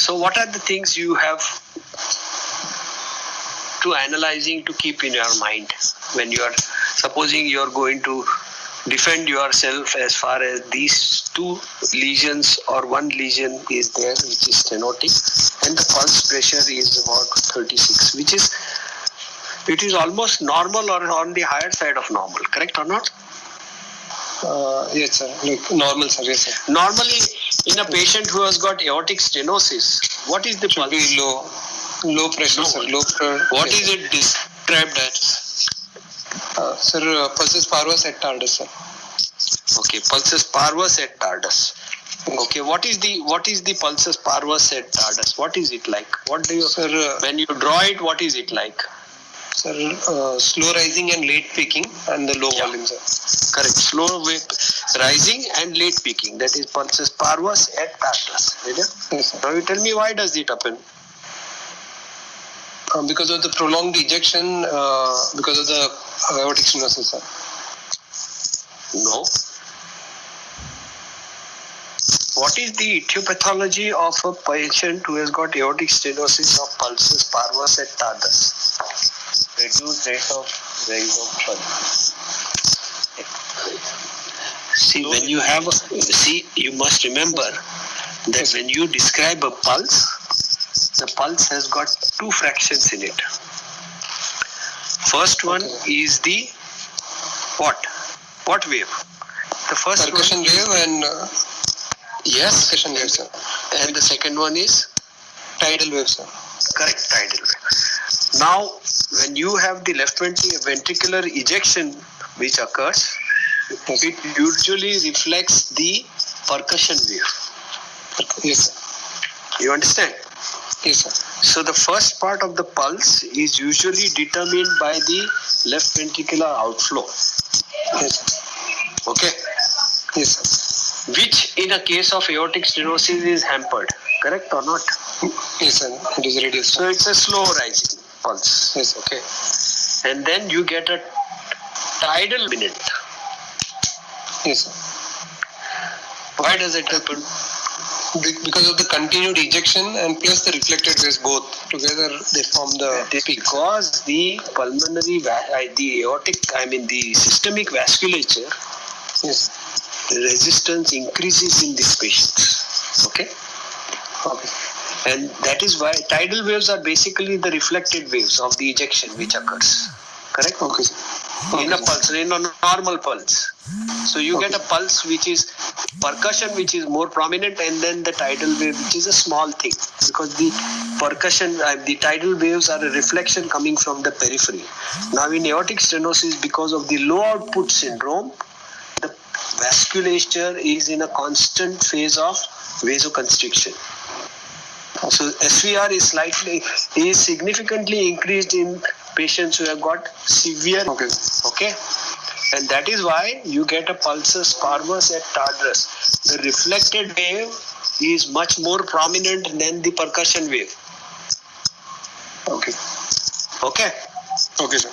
So what are the things you have to analyzing to keep in your mind when you are supposing you are going to defend yourself as far as these 2 lesions or 1 lesion is there which is stenotic and the pulse pressure is about 36, which is it is almost normal or on the higher side of normal, correct or not? Yes, sir. Like normal, sir. Yes, sir. Normally in a patient who has got aortic stenosis, what is the Should pulse? be low pressure, No. sir. Low pressure. What Yes, is sir. it described as? Sir, pulses parvus et tardus, sir. Okay, pulsus parvus et tardus. Okay, what is the pulsus parvus et tardus? What is it like? What do you Sir, when you draw it? What is it like? sir, slow rising and late peaking and the low Yeah. volume, sir. Correct. Slow rising and late peaking. That is pulsus parvus et tardus. Yes, sir. Now you tell me why does it happen? Because of the prolonged ejection, because of the aortic stenosis, sir. No. What is the etiology of a patient who has got aortic stenosis of pulsus parvus et tardus? Reduced rate of rise of pulse. See, when you have, you must remember that when you describe a pulse, the pulse has got 2 fractions in it. First one is the what? What wave? The first Percussion one, wave and yes, percussion wave, sir. and the second one is Tidal wave, sir. correct, tidal wave. Now, when you have the left ventricular ejection which occurs, Yes, it usually reflects the percussion wave. yes, sir. You understand? Yes, sir. So the first part of the pulse is usually determined by the left ventricular outflow. Yes, sir. Okay? Yes, sir. Which in a case of aortic stenosis is hampered. Correct or not? Yes, sir. It is reduced. So it's a slow rising pulse. Yes, sir. Okay. And then you get a tidal minute. Yes, sir. Why does it happen? Because of the continued ejection and plus the reflected waves, both together they form the It is peak. because the pulmonary, the aortic, the systemic vasculature Yes. resistance increases in these patients. Okay? Okay. And that is why tidal waves are basically the reflected waves of the ejection which occurs. Correct? Okay, sir. In a pulse, in a normal pulse. So you get a pulse which is percussion which is more prominent, and then the tidal wave which is a small thing, because the percussion, the tidal waves are a reflection coming from the periphery. Now in aortic stenosis, because of the low output syndrome, the vasculature is in a constant phase of vasoconstriction. So SVR is significantly increased in patients who have got severe. Okay. Okay. And that is why you get a pulsus parvus et tardus. The reflected wave is much more prominent than the percussion wave. Okay. Okay. Okay, sir.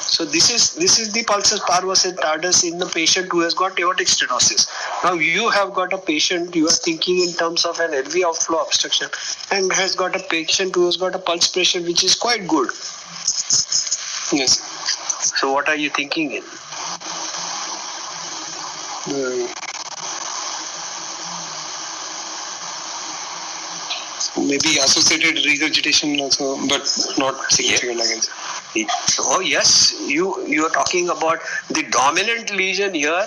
So this is the pulsus parvus et tardus in the patient who has got aortic stenosis. Now you have got a patient, you are thinking in terms of an LV outflow obstruction, and has got a patient who has got a pulse pressure which is quite good. Yes. So what are you thinking in? Maybe associated regurgitation also, but not significant again. Oh yes, you are talking about the dominant lesion here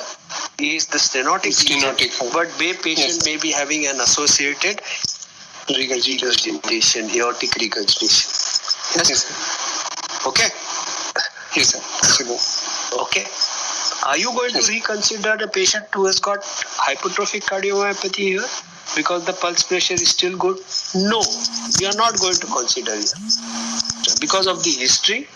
is the stenotic Stenotic, lesion, but patient yes, may be having an associated regurgitation, aortic regurgitation. Yes. Yes, sir. Okay. Yes, sir. Possible. Okay. Are you going to reconsider the patient who has got hypertrophic cardiomyopathy here because the pulse pressure is still good? No, we are not going to consider here because of the history.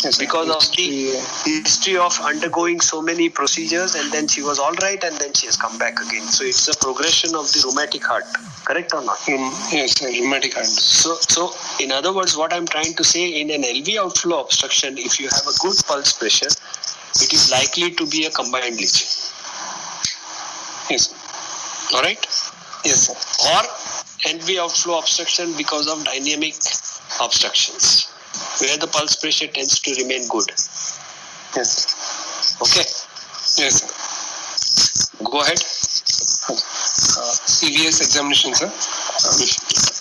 Yes, sir. Because of the history of undergoing so many procedures, and then she was all right, and then she has come back again. So it's a progression of the rheumatic heart, correct or not? Yes, sir. Rheumatic heart. So in other words, what I'm trying to say, in an LV outflow obstruction, if you have a good pulse pressure, it is likely to be a combined lesion. Yes, sir. All right? Yes, sir. Or LV outflow obstruction because of dynamic obstructions, where the pulse pressure tends to remain good. Yes. Okay, Yes, sir. go ahead. CVS examination, sir.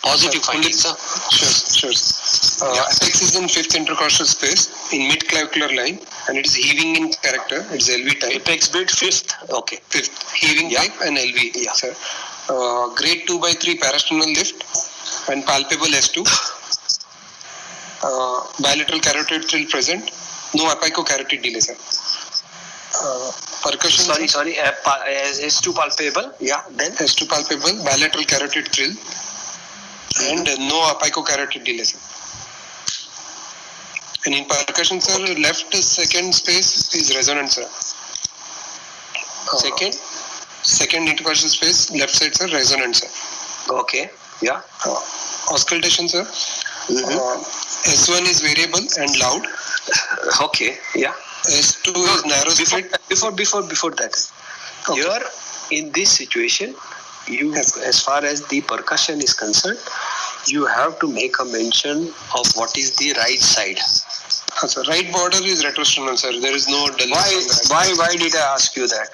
Positive findings, sir. Sure. Apex is in fifth intercostal space in mid-clavicular line, and it is heaving in character. It's LV type. Apex bit fifth. Okay. Fifth heaving type and LV. Yeah. Sir. Grade 2/3 parasternal lift and palpable S2. Bilateral carotid still present. No apicocarotid delay, sir. Percussion. Sorry. S2 palpable. Yeah. Then S2 palpable, bilateral carotid trill, and no apicocarotid delay, sir. And in percussion, sir, left second space is resonant, sir. Second intercostal space, left side, sir, resonant, sir. Okay. Yeah. Auscultation, sir. S1 is variable and loud. Okay. Yeah. S2 is narrow split. Before that. Okay. Here in this situation, you, as far as the percussion is concerned, you have to make a mention of what is the right side. Sir, right border is retrosternal, sir. There is no dullness. Why did I ask you that?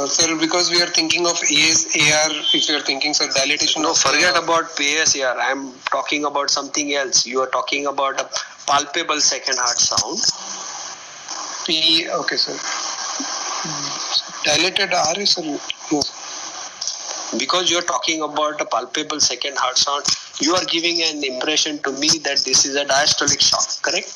Sir, because we are thinking of AR, if you are thinking, sir, dilatation No, of... forget about PSAR. I am talking about something else. You are talking about a palpable second heart sound. Okay, sir. Dilated RA, sir. No. Because you are talking about a palpable second heart sound, you are giving an impression to me that this is a diastolic shock, correct?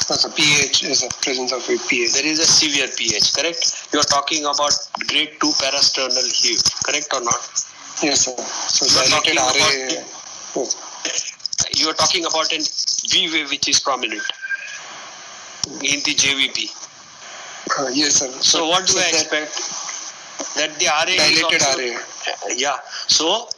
No, sir. PH is a presence of a PH. There is a severe PH, correct? You are talking about grade 2 parasternal heave, correct or not? Yes, sir. So You are dilated talking RA. about- You are talking about an V wave which is prominent in the JVP. Yes, sir. So what do I that expect? That the RA Dilated is also, RA. Yeah. So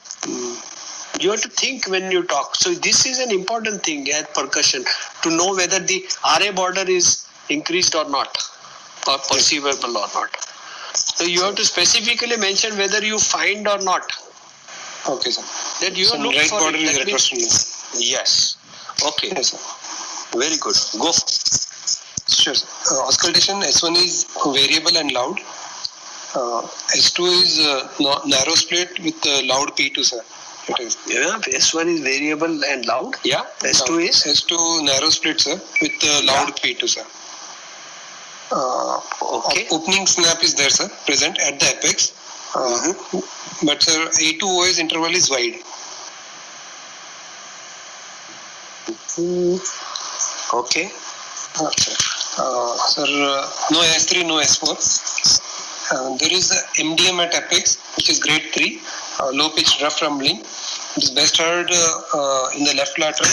you have to think when you talk. So this is an important thing at percussion to know whether the RA border is increased or not, or perceivable or not. So you have to specifically mention whether you find or not. Okay, sir. That you So are looking right for border it. is That means- retrosternal. Yes. Okay. Yes, sir. Very good. Go. Sure, sir. Auscultation, S1 is variable and loud. S2 is narrow split with loud P2, sir. It is. Yeah. S1 is variable and loud. Yeah. S2 is. S2 narrow split, sir, with loud P2, sir. Okay. Opening snap is there, sir, present at the apex. But, sir, A to OS interval is wide. Okay. Sir, no S3, no S4. There is a MDM at apex, which is grade 3, low pitch rough rumbling. It is best heard in the left lateral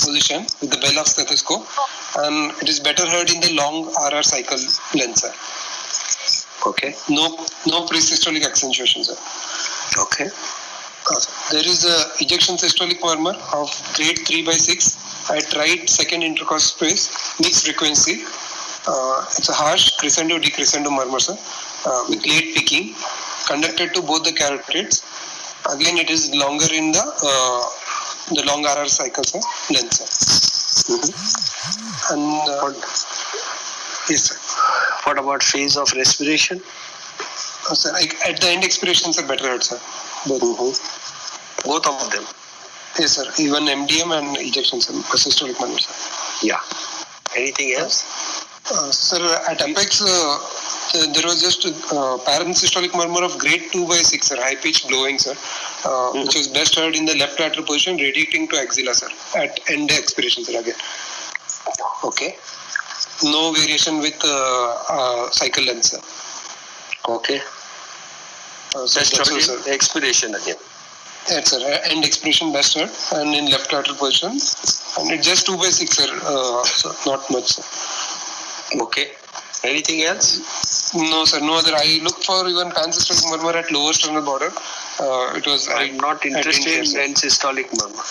position with the bell of stethoscope, and it is better heard in the long RR cycle length, sir. Okay. No pre-systolic accentuation, sir. Okay. There is a ejection systolic murmur of grade 3/6 at right second intercostal space, mixed frequency. It's a harsh crescendo decrescendo murmur, sir, with late peaking, conducted to both the carotids. Again, it is longer in the long RR cycle, sir, length, sir. And yes, sir. What about phase of respiration? Sir, at the end expirations are better heard, sir. Both of them. Yes, sir. Even MDM and ejection, sir, systolic murmur, sir. Yeah. Anything else? Sir, at apex, there was just paranasystolic murmur of grade 2/6, sir, high pitched blowing, sir, which was best heard in the left lateral position, radiating to axilla, sir, at end expiration, sir, again. Okay. No variation with cycle length, sir. Okay. So Best that's heard all, sir. in expiration again. Yes, sir. End expiration best heard, and in left lateral position, and it's just 2/6, sir. So not much, sir. Okay. Anything else? No, sir. No other. I looked for even pansystolic murmur at lower sternal border. It was. I'm not interested in systolic murmur.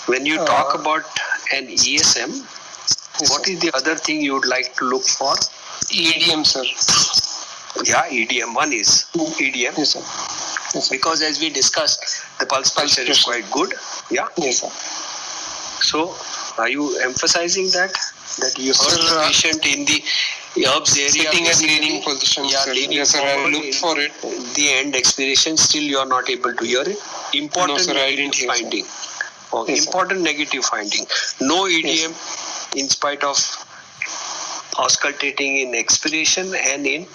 When you talk about an ESM, what is the other thing you would like to look for? EDM, sir. Yeah, EDM. One is EDM. Yes, sir. Yes, sir. Because as we discussed, the pulse pressure is quite good. Yeah. Yes, sir. So, are you emphasizing that you heard Sir, the patient in the herbs area Sitting and leaning position. Yeah, sir. leaning Yes, sir. I forward looked for it. the end expiration, still you are not able to hear it. Important No, sir, I negative didn't hear, sir. finding. Okay. Yes, sir. Important negative finding. No EDM in spite of auscultating in expiration and in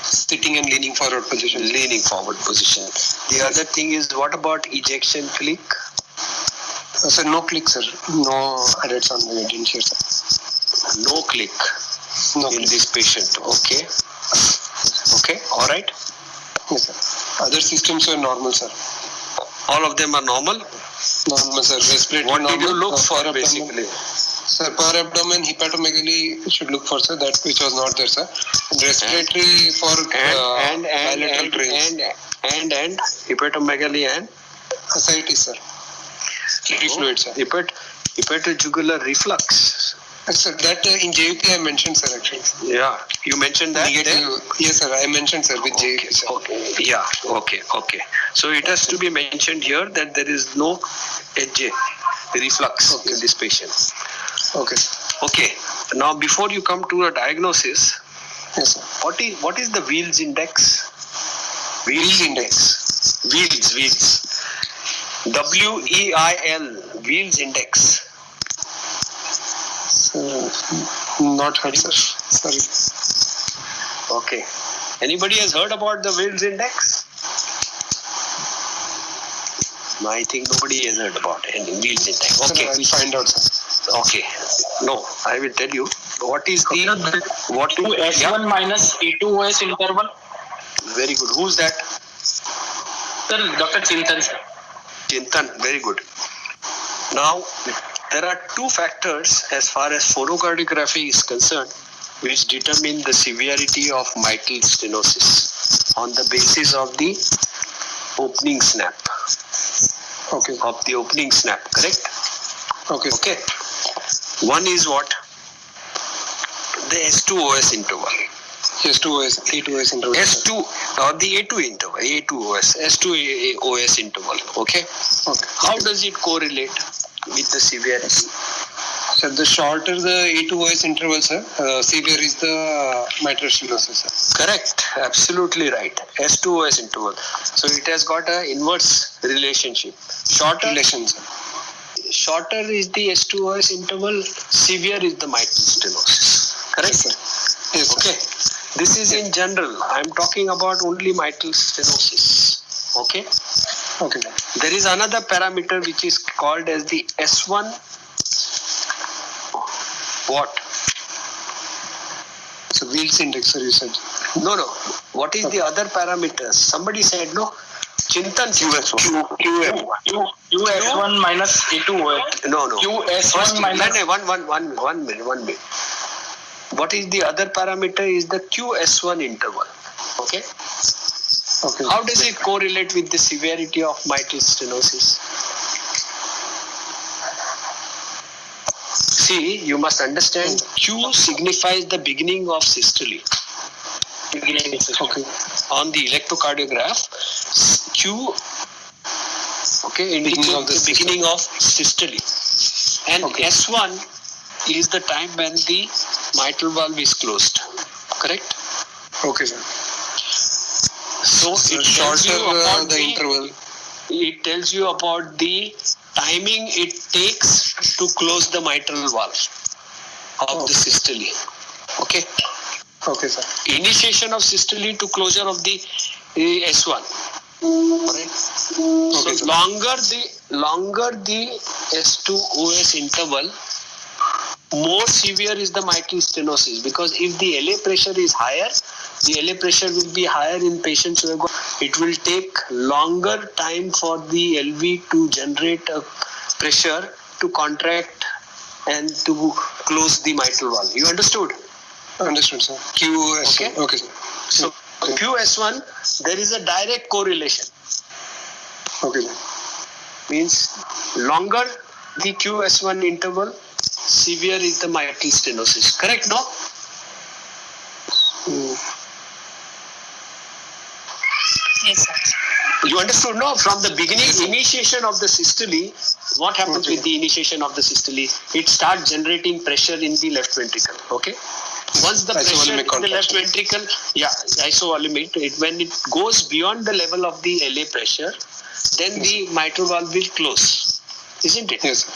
Sitting and leaning forward position. leaning forward position. The other thing is, what about ejection click? Sir, no click, sir. No adults on the I didn't hear, sir. No click No in click. this patient. Okay. Okay. All right. Yes, sir. Other systems were normal, sir. All of them are normal. Normal, sir. Respiratory What normal. did you look for per abdomen. basically? Sir, per abdomen, hepatomegaly should look for, sir. That which was not there, sir. Respiratory for bilateral drains. And hepatomegaly and Ascites, sir. Free fluid, sir. hepatojugular reflux. Yes, sir. That in JUP I mentioned, sir, actually. Yeah, you mentioned that. Negative. Yes, sir. I mentioned, sir, with Okay, JUP, sir. okay. Yeah, okay. So it has to be mentioned here that there is no HJ reflux in this patient. Okay. Okay. Now before you come to a diagnosis, Yes, sir. what is the Wheels index? Wheels index. Wheels. WEIL, Wheels index. Not heard, sir. Sorry. Okay. Anybody has heard about the Wheels index? No, I think nobody has heard about any Wheels index. Sir, Okay. I'll find out, sir. Okay. No, I will tell you. What is the what To S1 minus E2OS interval. Very good. Who's that? Sir, Dr. Chintan, sir. Chintan. Very good. Now, there are two factors as far as phonocardiography is concerned which determine the severity of mitral stenosis on the basis of the opening snap. Okay. Of the opening snap, correct? Okay. Okay. One is what? The S2OS interval. S2OS, A2OS interval. S2 or the A2 interval, A2OS, S2OS interval. Okay. Okay. How does it correlate with the severity? Sir, the shorter the A2OS interval, sir, severe is the mitral stenosis, sir. Correct. Absolutely right. S2OS interval. So it has got an inverse relationship. Shorter is the S2OS interval, severe is the mitral stenosis. Correct? Yes, sir. Yes, sir. Okay. This is in general. I'm talking about only mitral stenosis. Okay. Okay. There is another parameter which is called as the S1. What? So Wheels index, sir, you said. No. What is the other parameters? Somebody said no. Chintan QS1. QS1 minus A2OS. No. QS1 First, minus. one minute. What is the other parameter is the QS1 interval. Okay. Okay. How does it correlate with the severity of mitral stenosis? See, you must understand Q signifies the beginning of systole. Okay. On the electrocardiograph, Q indicates the beginning of systole. And Okay. S1 is the time when the mitral valve is closed. Correct? Okay, sir. So it tells Shorter you about the interval. It tells you about the timing it takes to close the mitral valve of the systole. Okay. Okay, sir. Initiation of systole to closure of the S1. Right? Okay, So sir. longer the S2OS interval, more severe is the mitral stenosis, because if the LA pressure is higher, the LA pressure will be higher in patients who have got, it will take longer time for the LV to generate a pressure to contract and to close the mitral valve. You understood? Understood, sir. QS. Okay. Okay, sir. So QS1, there is a direct correlation. Okay, sir. Means longer the QS1 interval, severe is the mitral stenosis. Correct, no? Yes, sir. You understood, no? From the beginning, initiation of the systole, what happens Okay. with the initiation of the systole? It starts generating pressure in the left ventricle. Okay? Once the pressure in Isovolemic the left contraction. ventricle, isovolemic, when it goes beyond the level of the LA pressure, then the mitral valve will close. Isn't it? Yes, sir.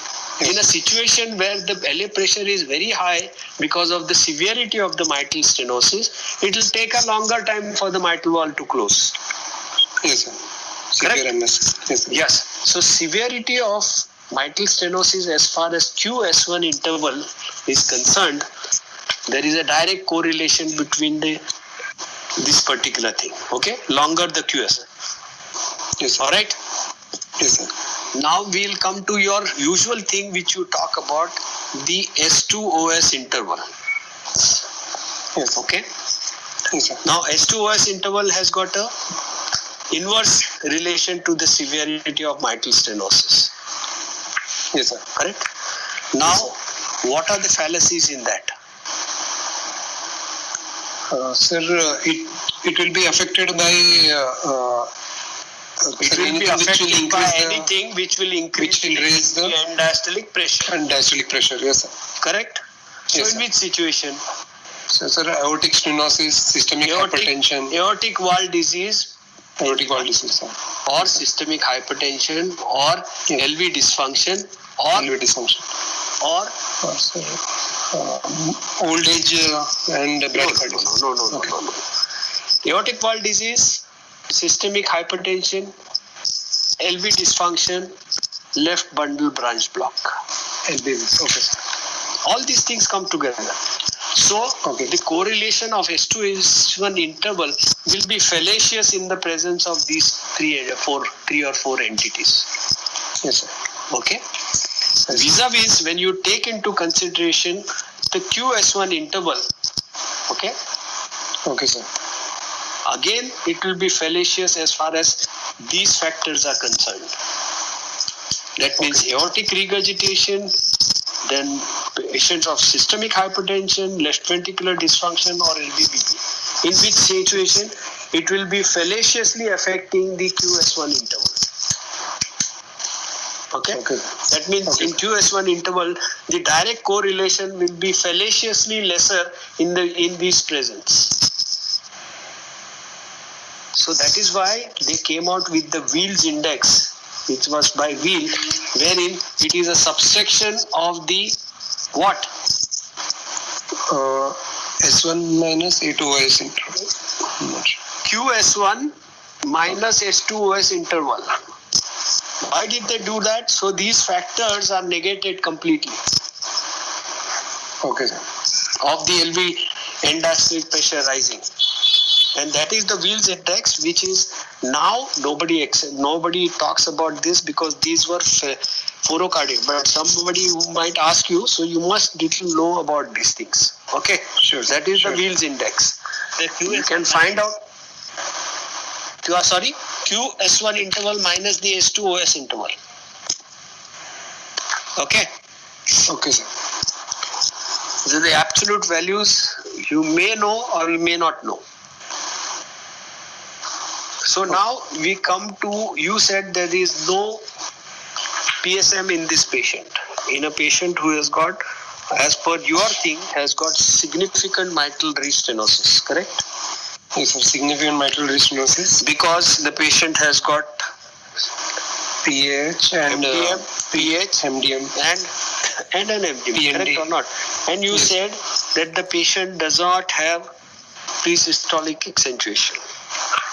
In a situation where the LA pressure is very high because of the severity of the mitral stenosis, it will take a longer time for the mitral valve to close. Yes, sir. Correct? Severe MS. Yes, sir. Yes. So severity of mitral stenosis as far as QS1 interval is concerned, there is a direct correlation between this particular thing. Okay? Longer the QS1. Yes, sir. All right? Yes, sir. Now we'll come to your usual thing which you talk about, the S2OS interval. Yes, Okay? yes, sir. Now S2OS interval has got a inverse relation to the severity of mitral stenosis. Yes, sir. Correct? Now, what are the fallacies in that? Sir, it will be affected by It will be affected by anything which will increase which will raise the end diastolic pressure. and diastolic pressure. Yes, sir. Correct? So Yes, in sir. which situation? So, sir, aortic stenosis, systemic hypertension, Aortic valve disease aortic valve disease, sir. or systemic hypertension or Yes. LV dysfunction or LV dysfunction. Sir, old age and bradycardia. No. Okay. Aortic valve disease, systemic hypertension, LV dysfunction, left bundle branch block. LV. Okay, sir. All these things come together. So Okay. the correlation of S2S1 interval will be fallacious in the presence of these three or four entities. Yes, sir. Okay. Vis-a-vis, when you take into consideration the QS1 interval, okay, Okay, sir. again it will be fallacious as far as these factors are concerned. That means aortic regurgitation, then patients of systemic hypertension, left ventricular dysfunction or LVBP. In which situation it will be fallaciously affecting the QS1 interval. Okay? Okay. That means Okay. in QS1 interval, the direct correlation will be fallaciously lesser in these presence. So that is why they came out with the Wheel's index, which was by Wheel, wherein it is a subsection of the what? S1 minus A2OS interval. I'm not sure. QS1 minus S2OS interval. Why did they do that? So these factors are negated completely Okay, sir. of the LV end diastolic pressure rising. And that is the Wheel's index, which is Now nobody talks about this because these were fluorocardiac. But somebody who might ask you, so you must little know about these things. Okay, Sure. that is Sure. the Wheels index. The You QS can find out. QS1 interval minus the S2OS interval. Okay. Okay, sir. So the absolute values you may know or you may not know. So now we come to, you said there is no PSM in this patient. In a patient who has got, as per your thing, has got significant mitral restenosis, correct? Yes, sir. Significant mitral restenosis, Because the patient has got PH and MDM, PH MDM. and an MDM, PND. correct or not? And you Yes. said that the patient does not have presystolic accentuation.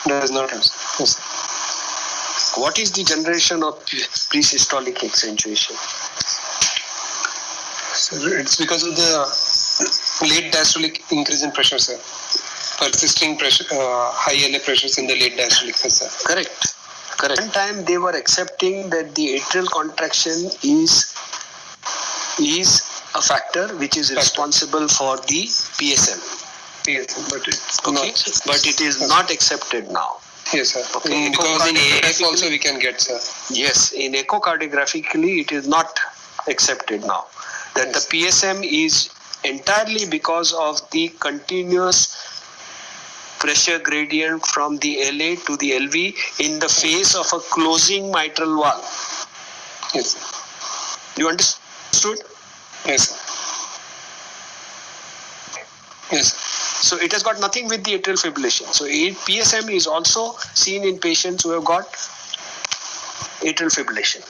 Does not have. Yes, sir. What is the generation of presystolic accentuation? Sir, it's because of the late diastolic increase in pressure, sir. Persisting pressure, high LA pressures in the late diastolic, sir. Correct. One time they were accepting that the atrial contraction is a factor which is responsible for the PSM. Yes, but it's Okay, not. but it is not accepted now. Yes, sir. Okay, Because in AF echocardiography- also we can get, sir. Yes, in echocardiographically it is not accepted now. That Yes. the PSM is entirely because of the continuous pressure gradient from the LA to the LV in the face of a closing mitral valve. Yes, sir. You understood? Yes, sir. Yes, sir. So it has got nothing with the atrial fibrillation. So PSM is also seen in patients who have got atrial fibrillation,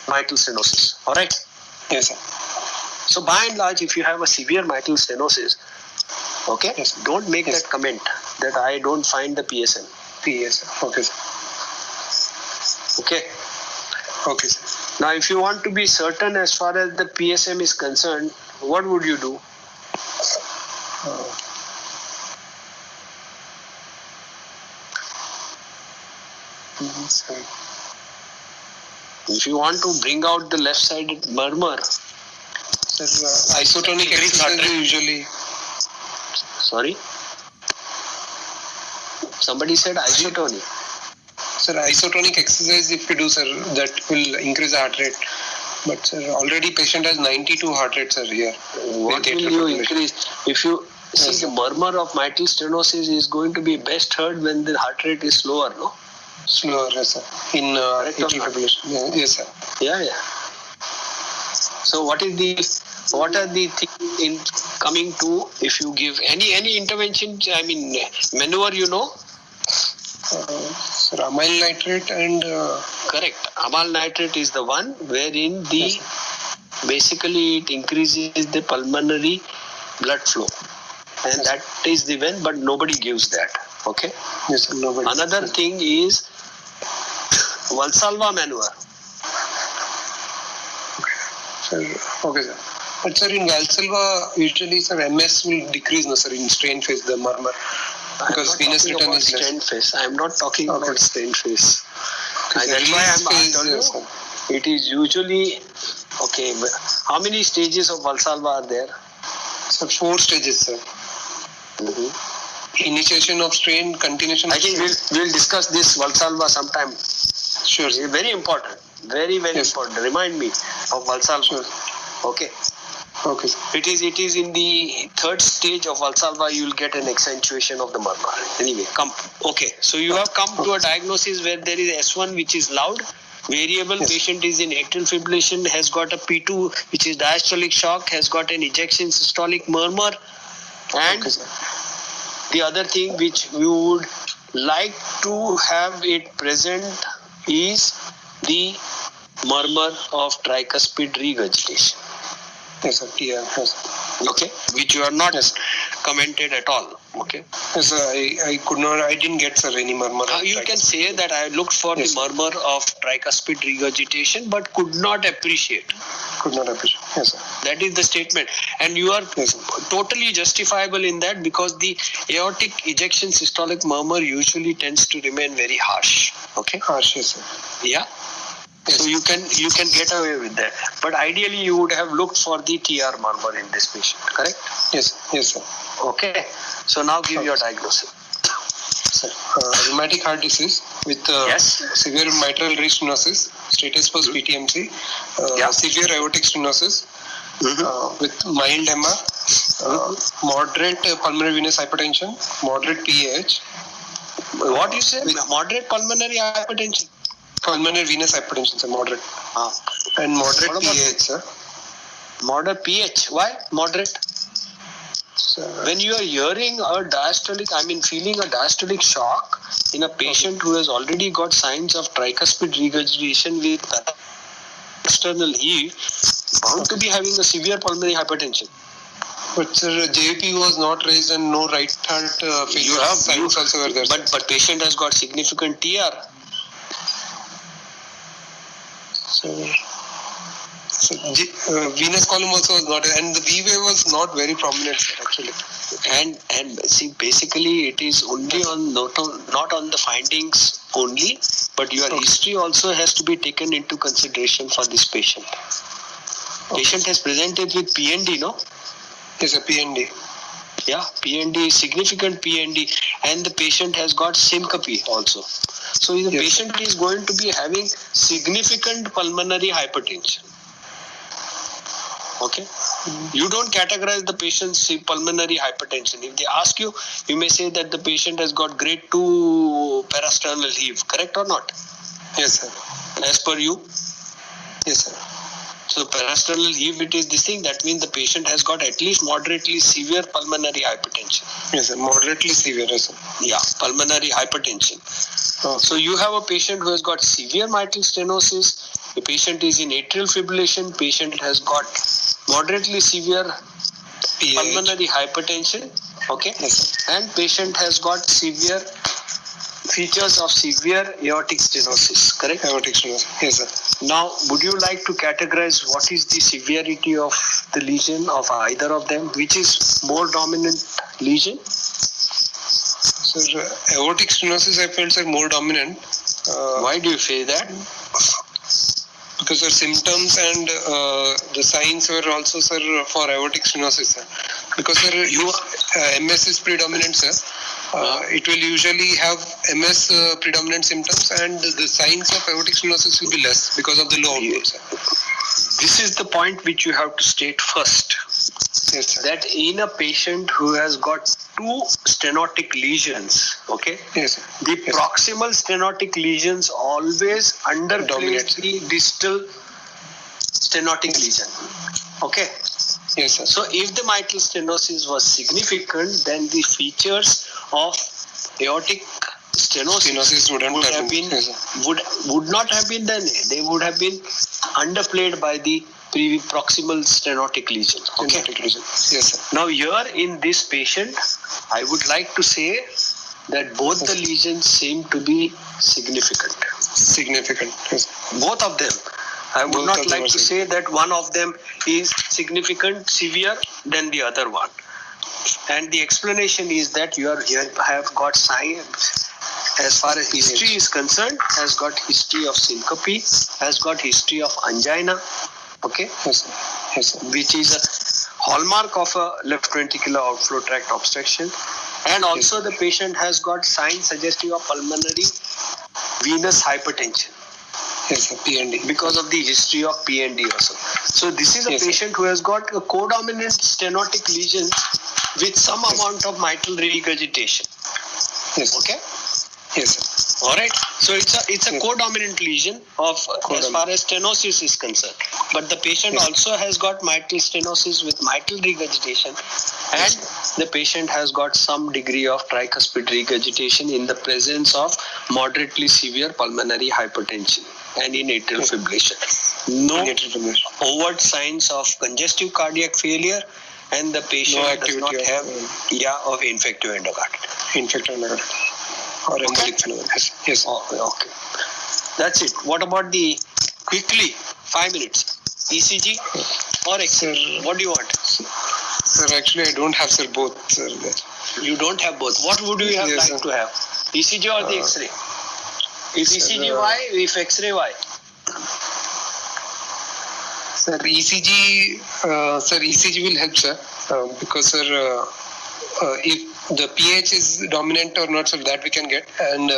mitral stenosis. All right. Yes, sir. So by and large, if you have a severe mitral stenosis, okay, Yes. don't make Yes. that comment that I don't find the PSM. Yes, sir. Okay, sir. Okay. Okay, sir. Now, if you want to be certain as far as the PSM is concerned, what would you do? Sir. If you want to bring out the left-sided murmur, Sir, isotonic exercise usually. sorry, somebody said isotonic. Sir, isotonic exercise if you do, sir, that will increase the heart rate. But sir, already patient has 92 heart rate, sir, here. What With will atrial you fibrillation. increase? If you see Yes, the murmur of mitral stenosis is going to be best heard when the heart rate is slower, no? Slower, yes, sir. In Correct or atrial not? fibrillation. Yeah, yes, sir. Yeah. So what are the things in coming to, if you give any intervention, I mean maneuver, you know? Sir, amyl nitrate and Correct. Amal nitrate is the one wherein the basically it increases the pulmonary blood flow, and that is the when, but nobody gives that. Okay. yes, sir, nobody. Another thing is Valsalva maneuver. Sir, okay, sir. But sir, in Valsalva, usually, sir, MS will decrease, no, sir, in strain phase, the murmur. Because venous return is less. Stent phase. I am not talking Okay. about stent phase. Okay, That's why release I'm phase, telling yes, you, sir. it is usually okay. How many stages of Valsalva are there? Sir, 4 stages, sir. Initiation of strain, continuation of I think strain. we'll discuss this Valsalva sometime. Sure, sir. Very important. Very Yes. important. Remind me of Valsalva. Sure. Okay. Okay, sir. It is in the third stage of Valsalva you will get an accentuation of the murmur. Anyway, okay. So you have come to a diagnosis where there is S1 which is loud, variable, Yes. patient is in atrial fibrillation, has got a P2 which is diastolic shock, has got an ejection systolic murmur, and Okay, sir. the other thing which we would like to have it present is the murmur of tricuspid regurgitation. Yes, sir. Yeah, yes, sir. Okay, which you are not Yes. commented at all. Okay, Yes, sir. I didn't get, sir, any murmur. you can say that I looked for Yes. the murmur of tricuspid regurgitation but could not appreciate. Could not appreciate. Yes, sir. That is the statement, and you are totally justifiable in that because the aortic ejection systolic murmur usually tends to remain very harsh. Okay. Harsh, yes, sir. Yeah. So you can get away with that, but ideally you would have looked for the TR murmur in this patient, correct? Yes, yes, sir. Okay. So now give your diagnosis. Sir, rheumatic heart disease with Yes. severe mitral restenosis, status post PTMC, Yeah. severe aortic stenosis Mhm. with mild MR, moderate pulmonary venous hypertension, moderate PAH, What you say? Moderate pulmonary hypertension. pulmonary venous hypertension, sir, moderate, Ah. and moderate What about- PAH, sir. Moderate pH. Why moderate? Sir, When you are hearing feeling a diastolic shock in a patient who has already got signs of tricuspid regurgitation with external heave, bound to be having a severe pulmonary hypertension. but sir, JP was not raised and no right heart failure signs also were there. But patient has got significant TR. So venous column also was not, and the V wave was not very prominent, sir, actually. And see, basically it is only on not on the findings only, but your history also has to be taken into consideration for this patient. Patient has presented with PND, no? Yes, a PND. Yeah, PND, significant PND, and the patient has got syncope also. So the Yes. patient is going to be having significant pulmonary hypertension. Okay, you don't categorize the patient's pulmonary hypertension. If they ask you, you may say that the patient has got grade 2 parasternal heave, correct or not? Yes, sir. As per you. Yes, sir. So parasternal heave, it is this thing, that means the patient has got at least moderately severe pulmonary hypertension. Yes, sir. Moderately severe, yes, sir. Yeah, pulmonary hypertension. So you have a patient who has got severe mitral stenosis, the patient is in atrial fibrillation, patient has got moderately severe PAH. pulmonary hypertension, okay, Yes, sir. and patient has got severe features of severe aortic stenosis, correct? Aortic stenosis. Yes, sir. Now, would you like to categorize what is the severity of the lesion of either of them? Which is more dominant lesion? Sir, aortic stenosis I felt, sir, more dominant. Why do you say that? Because the symptoms and the signs were also, sir, for aortic stenosis, sir. Because, sir, MS is predominant, sir. It will usually have MS predominant symptoms, and the signs of aortic stenosis will be less because of the low output, sir. This is the point which you have to state first. Yes, sir. That in a patient who has got two stenotic lesions, okay, Yes, sir. the proximal stenotic lesions always underplay Dominate. the distal stenotic lesion. Okay. Yes, sir. So if the mitral stenosis was significant, then the features of aortic stenosis Stenosis wouldn't have been yes, sir. would not have been done. They would have been underplayed by the proximal stenotic lesion. Okay. Stenotic lesion. Yes, sir. Now here in this patient, I would like to say that both the lesions seem to be significant. Significant. Yes. Both of them. I would Both not of them like are to say that one of them is significant, severe than the other one. And the explanation is that you have got signs, as far as history is concerned, has got history of syncope, has got history of angina, okay, Yes, sir. Yes, sir. which is a hallmark of a left ventricular outflow tract obstruction. And also the patient has got signs suggestive of pulmonary venous hypertension Yes, sir. PND. because of the history of PND also. So this is a Yes, sir. patient who has got a codominant stenotic lesion with some amount of mitral regurgitation. Yes. Okay. Yes, sir. All right. So it's a Yes. codominant lesion of as far as stenosis is concerned. But the patient Yes. also has got mitral stenosis with mitral regurgitation, and the patient has got some degree of tricuspid regurgitation in the presence of moderately severe pulmonary hypertension and in atrial fibrillation. No overt signs of congestive cardiac failure, and the patient No does not activity have of infective endocarditis. infected or embolic phenomenon. Yes. Yes. Okay. That's it. What about the quickly 5 minutes ECG? or X-ray? What do you want? Sir, actually, I don't have, sir, both, sir. There. You don't have both. What would you have Yes, liked sir. to have? ECG or the X-ray? If sir, ECG, why? If X-ray, why? Sir, ECG, ECG will help, sir, because, sir, if the pH is dominant or not, sir, that we can get, and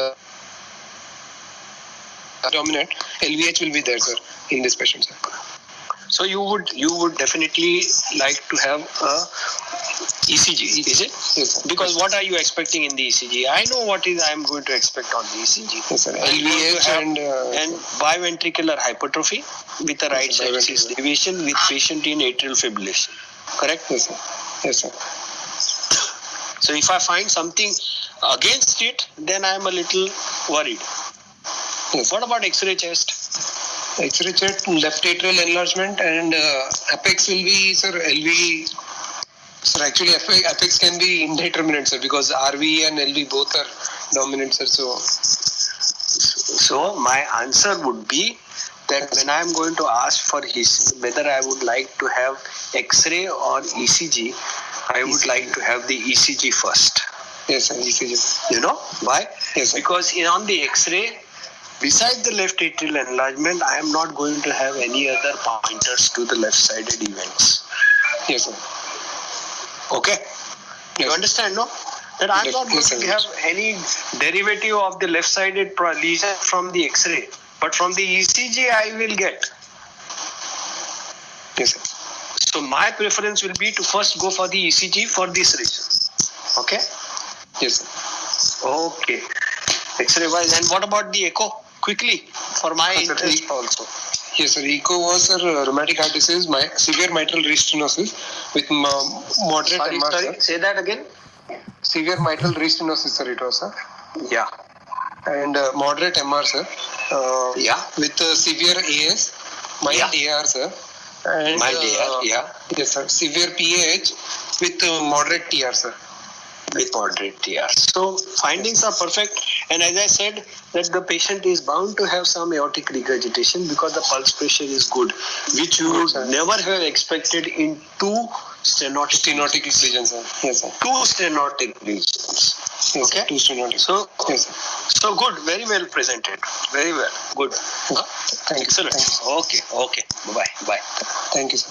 dominant, LVH will be there, sir, in this patient, sir. So you would definitely like to have a ECG, is it? Yes, sir. Because what are you expecting in the ECG? I know what is I am going to expect on the ECG. Yes, sir. I'm going to LVH have and biventricular hypertrophy with a right side biventricular. deviation with patient in atrial fibrillation. Correct? yes, sir. Yes, sir. So if I find something against it, then I am a little worried. Yes. What about X-ray chest? X-ray chest, left atrial enlargement, and apex will be, sir, LV. Sir, actually, apex can be indeterminate, sir, because RV and LV both are dominant, sir. So my answer would be that when I am going to ask for whether I would like to have X-ray or ECG, I would like to have the ECG first. Yes, sir, ECG. You know why? Yes, sir. Because on the X-ray, besides the left atrial enlargement, I am not going to have any other pointers to the left-sided events. Yes, sir. Okay? You Yes. understand, no? That I am not going Yes, to sir. have any derivative of the left-sided lesion from the X-ray. But from the ECG, I will get. Yes, sir. So my preference will be to first go for the ECG for this reason. Okay? Yes, sir. Okay. X-ray wise. And what about the echo? Quickly, for my Sir, interest also. Yes, sir. Echo was, sir, rheumatic heart disease, severe mitral restenosis with moderate MR, Sorry, sir. say that again. Severe mitral restenosis, sir, it was, sir. Yeah. And moderate MR, sir. Yeah. With severe AS, mild AR, sir. And, Mild AR, yeah. Yes, sir. Severe PAH with moderate TR, sir. With moderate TR. So findings are perfect. And as I said, that the patient is bound to have some aortic regurgitation because the pulse pressure is good, which you would never have expected in two stenotic Lesions, sir. Yes, sir. two stenotic lesions. Yes, Okay. sir. Two stenotic. So, Yes, sir. so good, very well presented. Very well. Good. Thank you. Excellent. Thank you, sir. Okay. Bye. Thank you, sir.